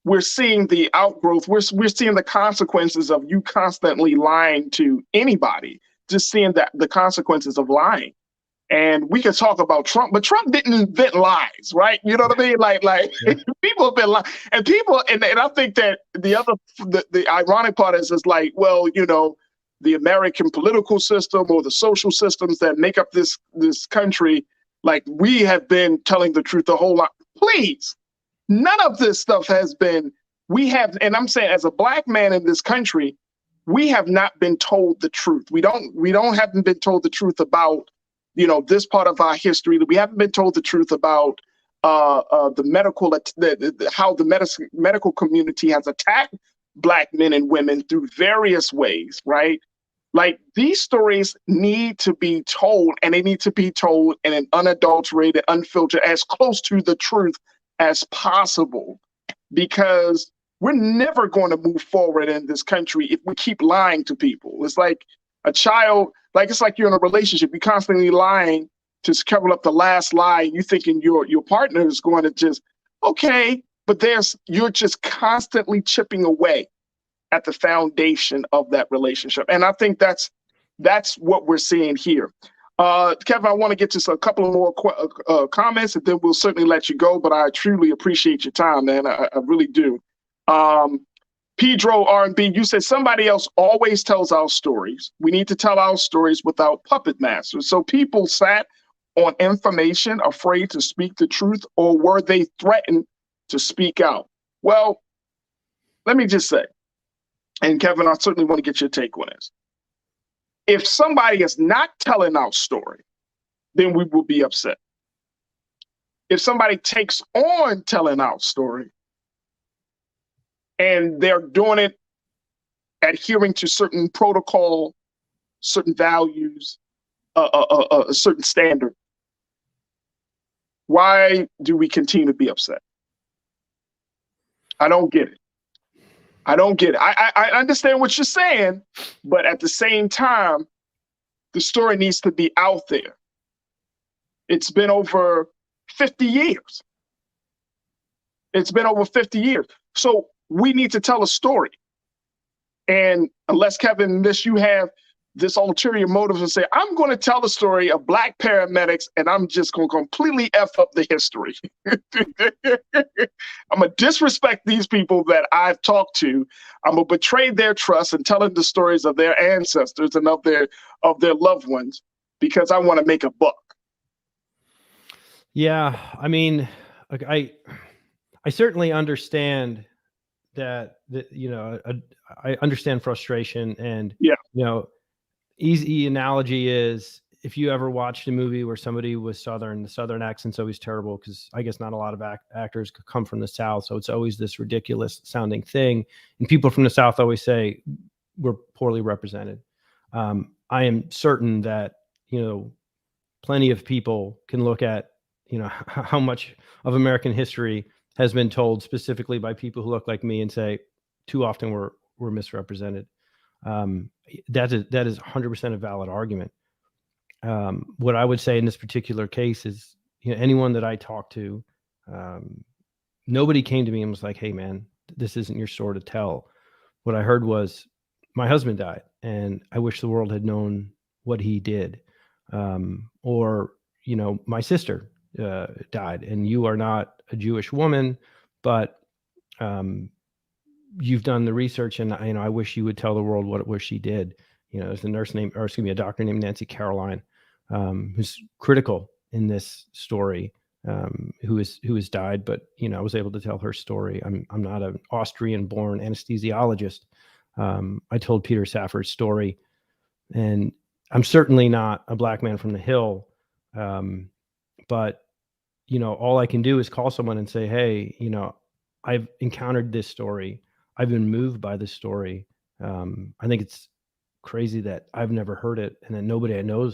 we're seeing the outgrowth. We're seeing the consequences of you constantly lying to anybody, just seeing the consequences of lying. And we can talk about Trump, but Trump didn't invent lies, right? You know what I mean? Like people have been lying, and I think that the ironic part is like, well, the American political system or the social systems that make up this country, like we have been telling the truth the whole lot. Please, none of this stuff has been. And I'm saying, as a Black man in this country, we have not been told the truth. We haven't been told the truth about this part of our history. That we haven't been told the truth about the medical, how the medical community has attacked Black men and women through various ways, right? Like, these stories need to be told, and they need to be told in an unadulterated, unfiltered, as close to the truth as possible, because we're never going to move forward in this country if we keep lying to people. It's like a child, it's like you're in a relationship, you're constantly lying to cover up the last lie. You thinking your partner is going to just, okay, but you're just constantly chipping away at the foundation of that relationship. And I think that's what we're seeing here. Kevin, I want to get to a couple of more comments, and then we'll certainly let you go. But I truly appreciate your time, man. I really do. Pedro R&B, you said somebody else always tells our stories. We need to tell our stories without puppet masters. So people sat on information, afraid to speak the truth, or were they threatened to speak out? Well, let me just say, and Kevin, I certainly want to get your take on this. If somebody is not telling our story, then we will be upset. If somebody takes on telling our story and they're doing it adhering to certain protocol, certain values, a certain standard, why do we continue to be upset? I don't get it. I don't get it. I understand what you're saying, but at the same time, the story needs to be out there. It's been over 50 years. It's been over 50 years. So we need to tell a story. And unless, Kevin, unless you have this ulterior motive to say, I'm going to tell the story of Black paramedics and I'm just going to completely F up the history. I'm going to disrespect these people that I've talked to. I'm going to betray their trust and telling the stories of their ancestors and of their loved ones because I want to make a buck. Yeah, I mean, like I certainly understand that I understand frustration, and easy analogy is if you ever watched a movie where somebody was Southern, the Southern accent's always terrible because I guess not a lot of actors could come from the South, so it's always this ridiculous sounding thing, and people from the South always say we're poorly represented. I am certain that plenty of people can look at how much of American history has been told specifically by people who look like me and say too often we're misrepresented. That is 100% a valid argument. What I would say in this particular case is, anyone that I talked to, nobody came to me and was like, hey man, this isn't your story to tell. What I heard was my husband died and I wish the world had known what he did. Or, my sister died and you are not a Jewish woman, but you've done the research and I wish you would tell the world what she did. There's a doctor named Nancy Caroline, who's critical in this story, who has died, but I was able to tell her story. I'm not an Austrian-born anesthesiologist. I told Peter Safford's story, and I'm certainly not a Black man from the Hill. But all I can do is call someone and say, hey, I've encountered this story. I've been moved by this story. I think it's crazy that I've never heard it and that nobody I know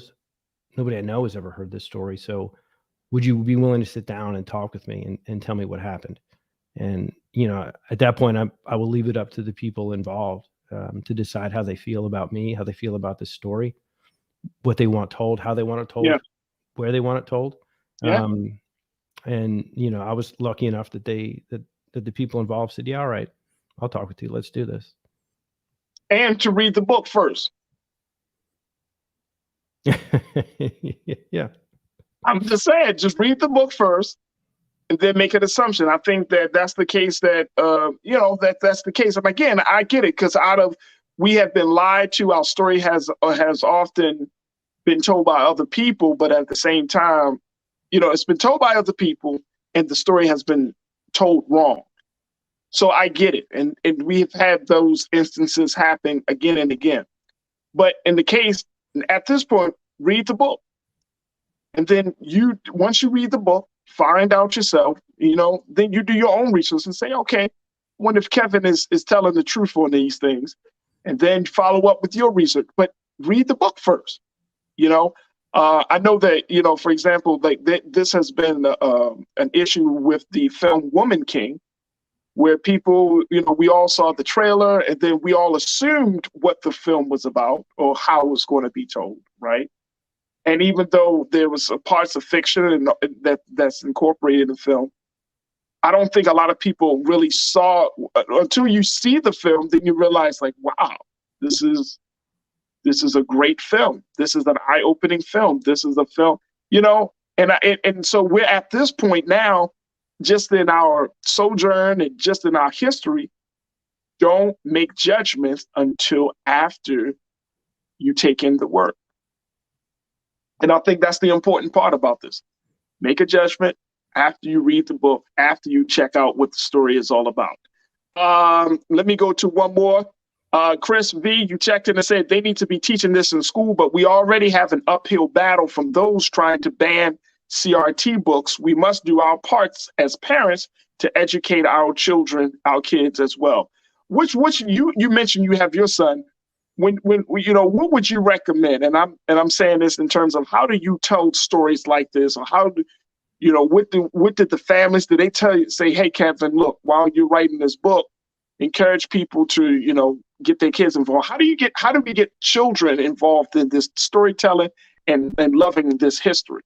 has ever heard this story. So would you be willing to sit down and talk with me and tell me what happened? And, at that point, I will leave it up to the people involved to decide how they feel about me, how they feel about this story, what they want told, how they want it told, where they want it told. Yeah. And, I was lucky enough that the people involved said, yeah, all right, I'll talk with you. Let's do this. And to read the book first. Yeah. I'm just saying, just read the book first and then make an assumption. I think that's the case that's the case. And again, I get it because we have been lied to. Our story has often been told by other people, but at the same time, it's been told by other people and the story has been told wrong. So I get it. And we've had those instances happen again and again. But in the case, at this point, read the book. And then once you read the book, find out yourself, then you do your own research and say, okay, I wonder if Kevin is telling the truth on these things. And then follow up with your research. But read the book first. I know that, for example, like this has been an issue with the film Woman King, where people, we all saw the trailer and then we all assumed what the film was about or how it was going to be told, right? And even though there was parts of fiction and that's incorporated in the film, I don't think a lot of people really saw until you see the film, then you realize like, wow, this is this is a great film. This is an eye-opening film. This is a film, and so we're at this point now, just in our sojourn and just in our history. Don't make judgments until after you take in the work. And I think that's the important part about this. Make a judgment after you read the book, after you check out what the story is all about. Let me go to one more. Chris V, you checked in and said they need to be teaching this in school, but we already have an uphill battle from those trying to ban CRT books. We must do our parts as parents to educate our children, our kids as well. Which you mentioned you have your son. When what would you recommend? And I'm saying this in terms of how do you tell stories like this, or how do what did the families, did they say, hey Kevin, look, while you're writing this book, encourage people to get their kids involved. How do we get children involved in this storytelling and loving this history?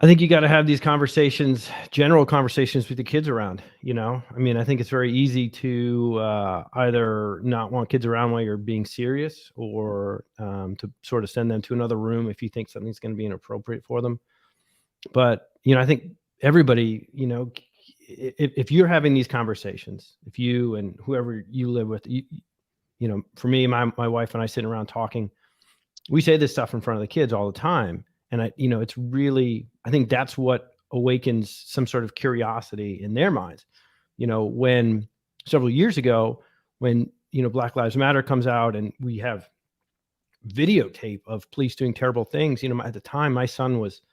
I think you got to have these conversations, general conversations with the kids around, I think it's very easy to either not want kids around while you're being serious, or to sort of send them to another room if you think something's going to be inappropriate for them. But, I think everybody, if you're having these conversations, if you and whoever you live with, for me, my wife and I sitting around talking, we say this stuff in front of the kids all the time. And it's really, I think that's what awakens some sort of curiosity in their minds. When several years ago, when, Black Lives Matter comes out and we have videotape of police doing terrible things, at the time my son was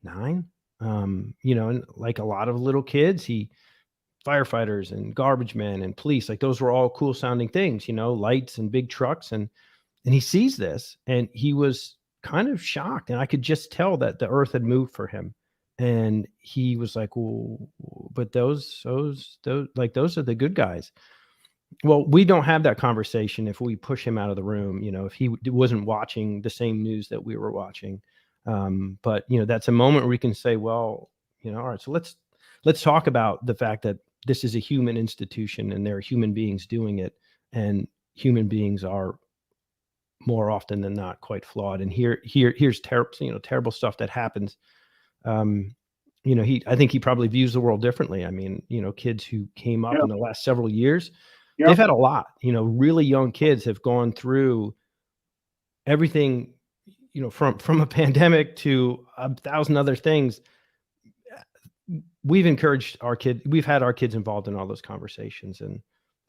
9, and like a lot of little kids, firefighters and garbage men and police, like those were all cool sounding things, lights and big trucks. And he sees this and he was kind of shocked, and I could just tell that the earth had moved for him, and he was like, well, but those are the good guys. Well, we don't have that conversation if we push him out of the room, if he wasn't watching the same news that we were watching. But that's a moment where we can say, well, all right, so let's talk about the fact that this is a human institution and there are human beings doing it, and human beings are more often than not quite flawed. And here's terrible stuff that happens. I think he probably views the world differently. Kids who came up in the last several years, they've had a lot, really young kids have gone through everything, from a pandemic to 1,000 other things. We've had our kids involved in all those conversations. And,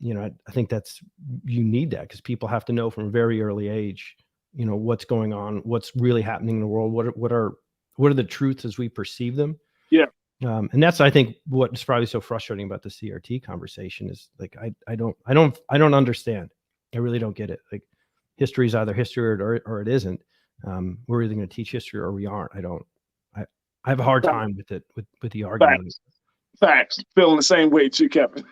I think you need that, because people have to know from a very early age, what's going on, what's really happening in the world, what are the truths as we perceive them. Yeah. And that's, I think, what's probably so frustrating about the CRT conversation is like, I don't understand. I really don't get it. Like, history is either history or it isn't. We're either going to teach history or we aren't. I have a hard time with it, with the argument. Facts. Feeling the same way too, Kevin.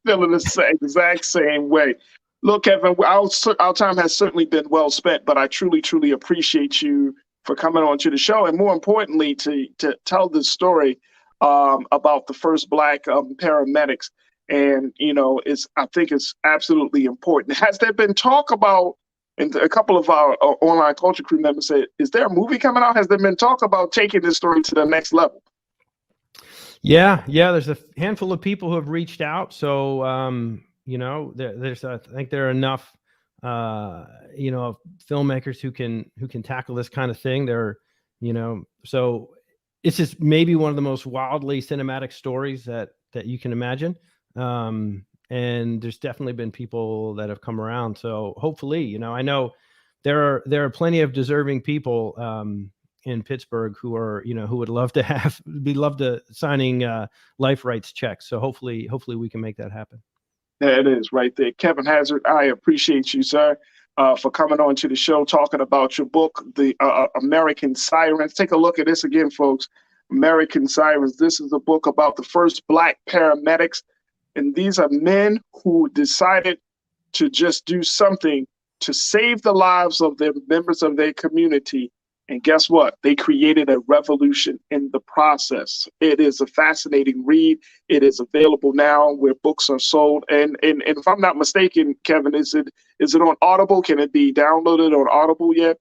Feeling the exact same way. Look, Kevin, our time has certainly been well spent, but I truly, truly appreciate you for coming on to the show, and more importantly, to tell this story about the first Black paramedics. And I think it's absolutely important. Has there been talk about? And a couple of our online culture crew members said, "Is there a movie coming out? Has there been talk about taking this story to the next level?" Yeah. There's a handful of people who have reached out. So, I think there are enough, filmmakers who can tackle this kind of thing. So it's just maybe one of the most wildly cinematic stories that you can imagine. And there's definitely been people that have come around. So hopefully, I know there are plenty of deserving people, in Pittsburgh who are, who would love to signing life rights checks. So hopefully we can make that happen. There it is right there. Kevin Hazard, I appreciate you, sir, for coming on to the show, talking about your book, The American Sirens. Take a look at this again, folks. American Sirens. This is a book about the first Black paramedics. And these are men who decided to just do something to save the lives of their members of their community And guess what? They created a revolution in the process. It is a fascinating read. It is available now where books are sold. And if I'm not mistaken, Kevin, is it on Audible? Can it be downloaded on Audible yet?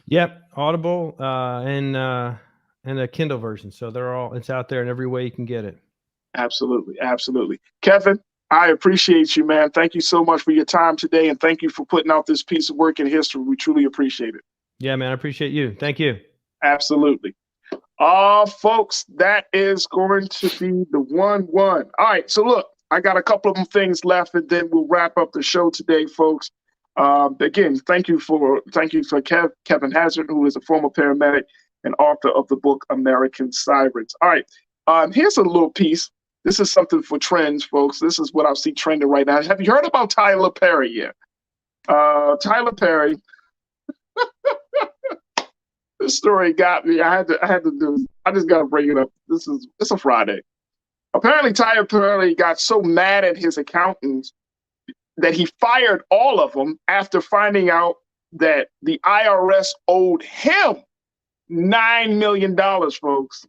Yep, Audible and a Kindle version. So it's out there in every way you can get it. Absolutely, absolutely. Kevin, I appreciate you, man. Thank you so much for your time today, and thank you for putting out this piece of work in history. We truly appreciate it. Yeah, man, I appreciate you. Thank you. Absolutely. Folks, that is going to be the 1-1. All right, so look, I got a couple of things left, and then we'll wrap up the show today, folks. Again, thank you for Kevin Hazard, who is a former paramedic and author of the book American Sirens. All right, here's a little piece. This is something for trends, folks. This is what I see trending right now. Have you heard about Tyler Perry yet? Tyler Perry. This story got me. I just got to bring it up. It's a Friday. Apparently, Tyler Perry got so mad at his accountants that he fired all of them after finding out that the IRS owed him $9 million, folks.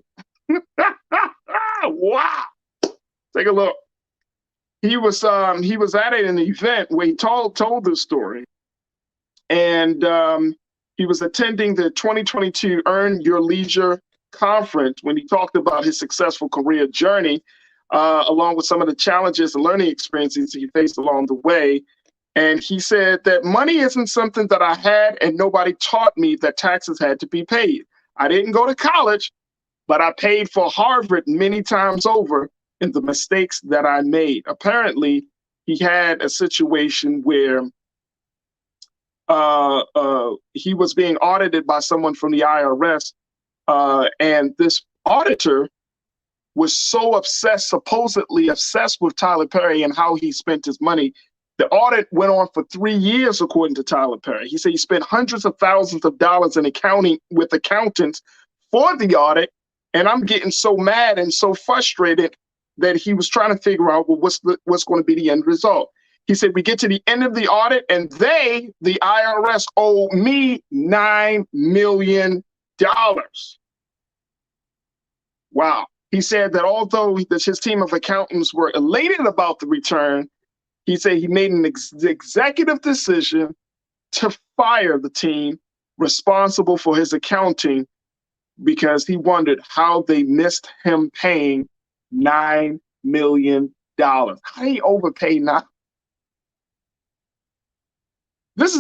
Wow. Take a look. He was at an event where he told this story, and he was attending the 2022 Earn Your Leisure conference when he talked about his successful career journey, along with some of the challenges and learning experiences he faced along the way. And he said that money isn't something that I had, and nobody taught me that taxes had to be paid. I didn't go to college, but I paid for Harvard many times over in the mistakes that I made. Apparently, he had a situation where he was being audited by someone from the IRS, and this auditor was so supposedly obsessed with Tyler Perry and how he spent his money. The audit went on for 3 years, according to Tyler Perry. He said he spent hundreds of thousands of dollars in accounting with accountants for the audit, and I'm getting so mad and so frustrated that he was trying to figure out, well, what's going to be the end result. He said, we get to the end of the audit, and the IRS, owe me $9 million. Wow. He said that although his team of accountants were elated about the return, he said he made an executive decision to fire the team responsible for his accounting because he wondered how they missed him paying $9 million. How did he overpay $9 million? This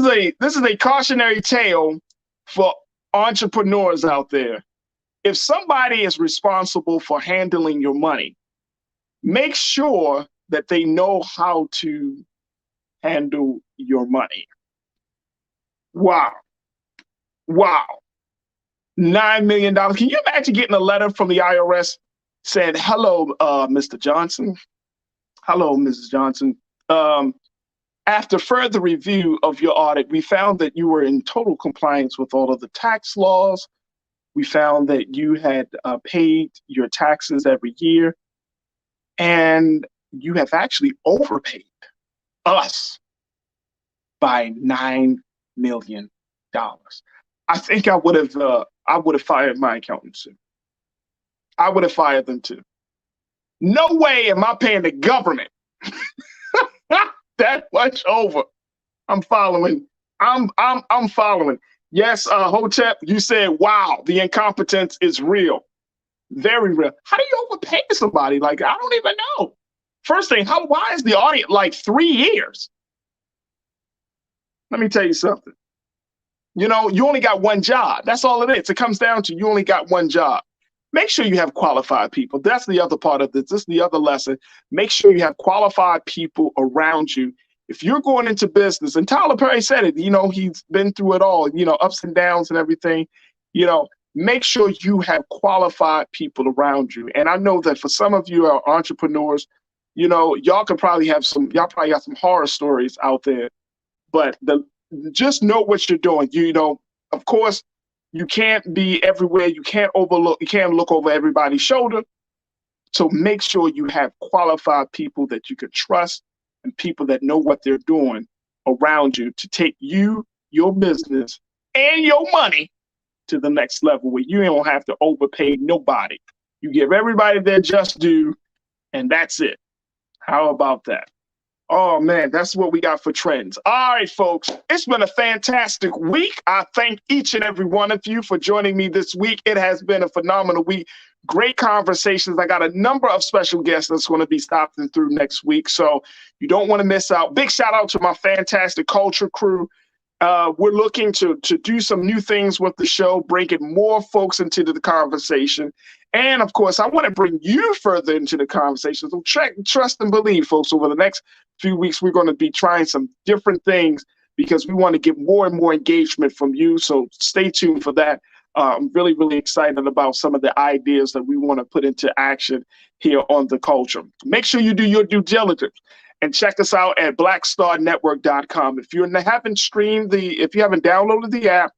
is a cautionary tale for entrepreneurs out there. If somebody is responsible for handling your money, make sure that they know how to handle your money. Wow. Wow. $9 million. Can you imagine getting a letter from the IRS saying, hello, Mr. Johnson. Hello, Mrs. Johnson. After further review of your audit, we found that you were in total compliance with all of the tax laws. We found that you had paid your taxes every year, and you have actually overpaid us by $9 million. I think I would have fired my accountants too. I would have fired them too. No way am I paying the government that much over. I'm following. I'm following. Yes, Hotep, you said, wow, the incompetence is real. Very real. How do you overpay somebody? Like, I don't even know. First thing, why is the audit like 3 years? Let me tell you something. You know, you only got one job. That's all it is. It comes down to you only got one job. Make sure you have qualified people. That's the other part of this. This is the other lesson. Make sure you have qualified people around you. If you're going into business, and Tyler Perry said it, you know, he's been through it all, you know, ups and downs and everything, you know, make sure you have qualified people around you. And I know that for some of you are entrepreneurs, you know, y'all probably got some horror stories out there, but just know what you're doing. You know, of course, you can't be everywhere. You can't look over everybody's shoulder. So make sure you have qualified people that you can trust and people that know what they're doing around you to take you, your business, and your money to the next level where you don't have to overpay nobody. You give everybody their just due, and that's it. How about that? Oh, man, that's what we got for trends. All right, folks, it's been a fantastic week. I thank each and every one of you for joining me this week. It has been a phenomenal week. Great conversations. I got a number of special guests that's going to be stopping through next week, so you don't want to miss out. Big shout out to my fantastic culture crew. We're looking to do some new things with the show, bringing more folks into the conversation. And, of course, I want to bring you further into the conversation. So trust and believe, folks, over the next few weeks, we're going to be trying some different things because we want to get more and more engagement from you. So stay tuned for that. I'm really, really excited about some of the ideas that we want to put into action here on The Culture. Make sure you do your due diligence and check us out at blackstarnetwork.com. If you haven't downloaded the app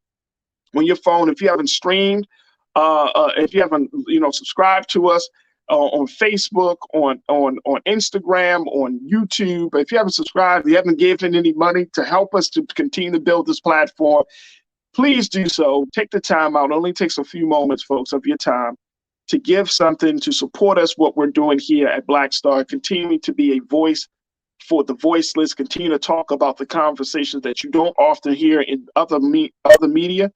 on your phone, if you haven't streamed, if you haven't, subscribed to us on Facebook, on Instagram, on YouTube, if you haven't subscribed, you haven't given any money to help us to continue to build this platform, please do so. Take the time out. It only takes a few moments, folks, of your time to give something to support us, what we're doing here at Black Star, continuing to be a voice for the voiceless, continue to talk about the conversations that you don't often hear in other media.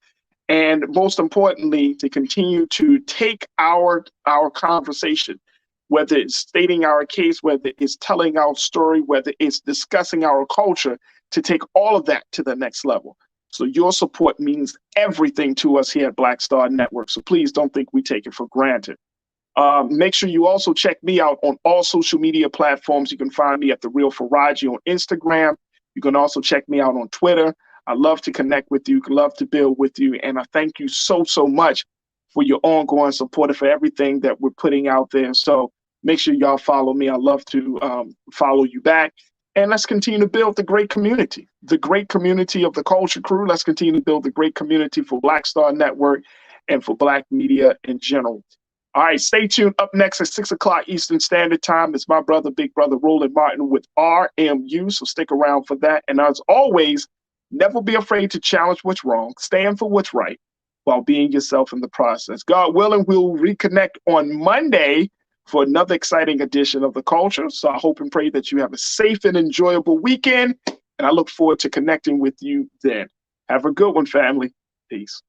And most importantly, to continue to take our conversation, whether it's stating our case, whether it's telling our story, whether it's discussing our culture, to take all of that to the next level. So your support means everything to us here at Black Star Network. So please don't think we take it for granted. Make sure you also check me out on all social media platforms. You can find me at The Real Farajii on Instagram. You can also check me out on Twitter. I love to connect with you, love to build with you. And I thank you so, so much for your ongoing support and for everything that we're putting out there. So make sure y'all follow me. I love to follow you back. And let's continue to build the great community of the culture crew. Let's continue to build the great community for Black Star Network and for Black media in general. All right, stay tuned. Up next at 6 o'clock Eastern Standard Time is my brother, Big Brother Roland Martin with RMU. So stick around for that. And as always, never be afraid to challenge what's wrong, stand for what's right, while being yourself in the process. God willing, we'll reconnect on Monday for another exciting edition of The Culture. So I hope and pray that you have a safe and enjoyable weekend, and I look forward to connecting with you then. Have a good one, family. Peace.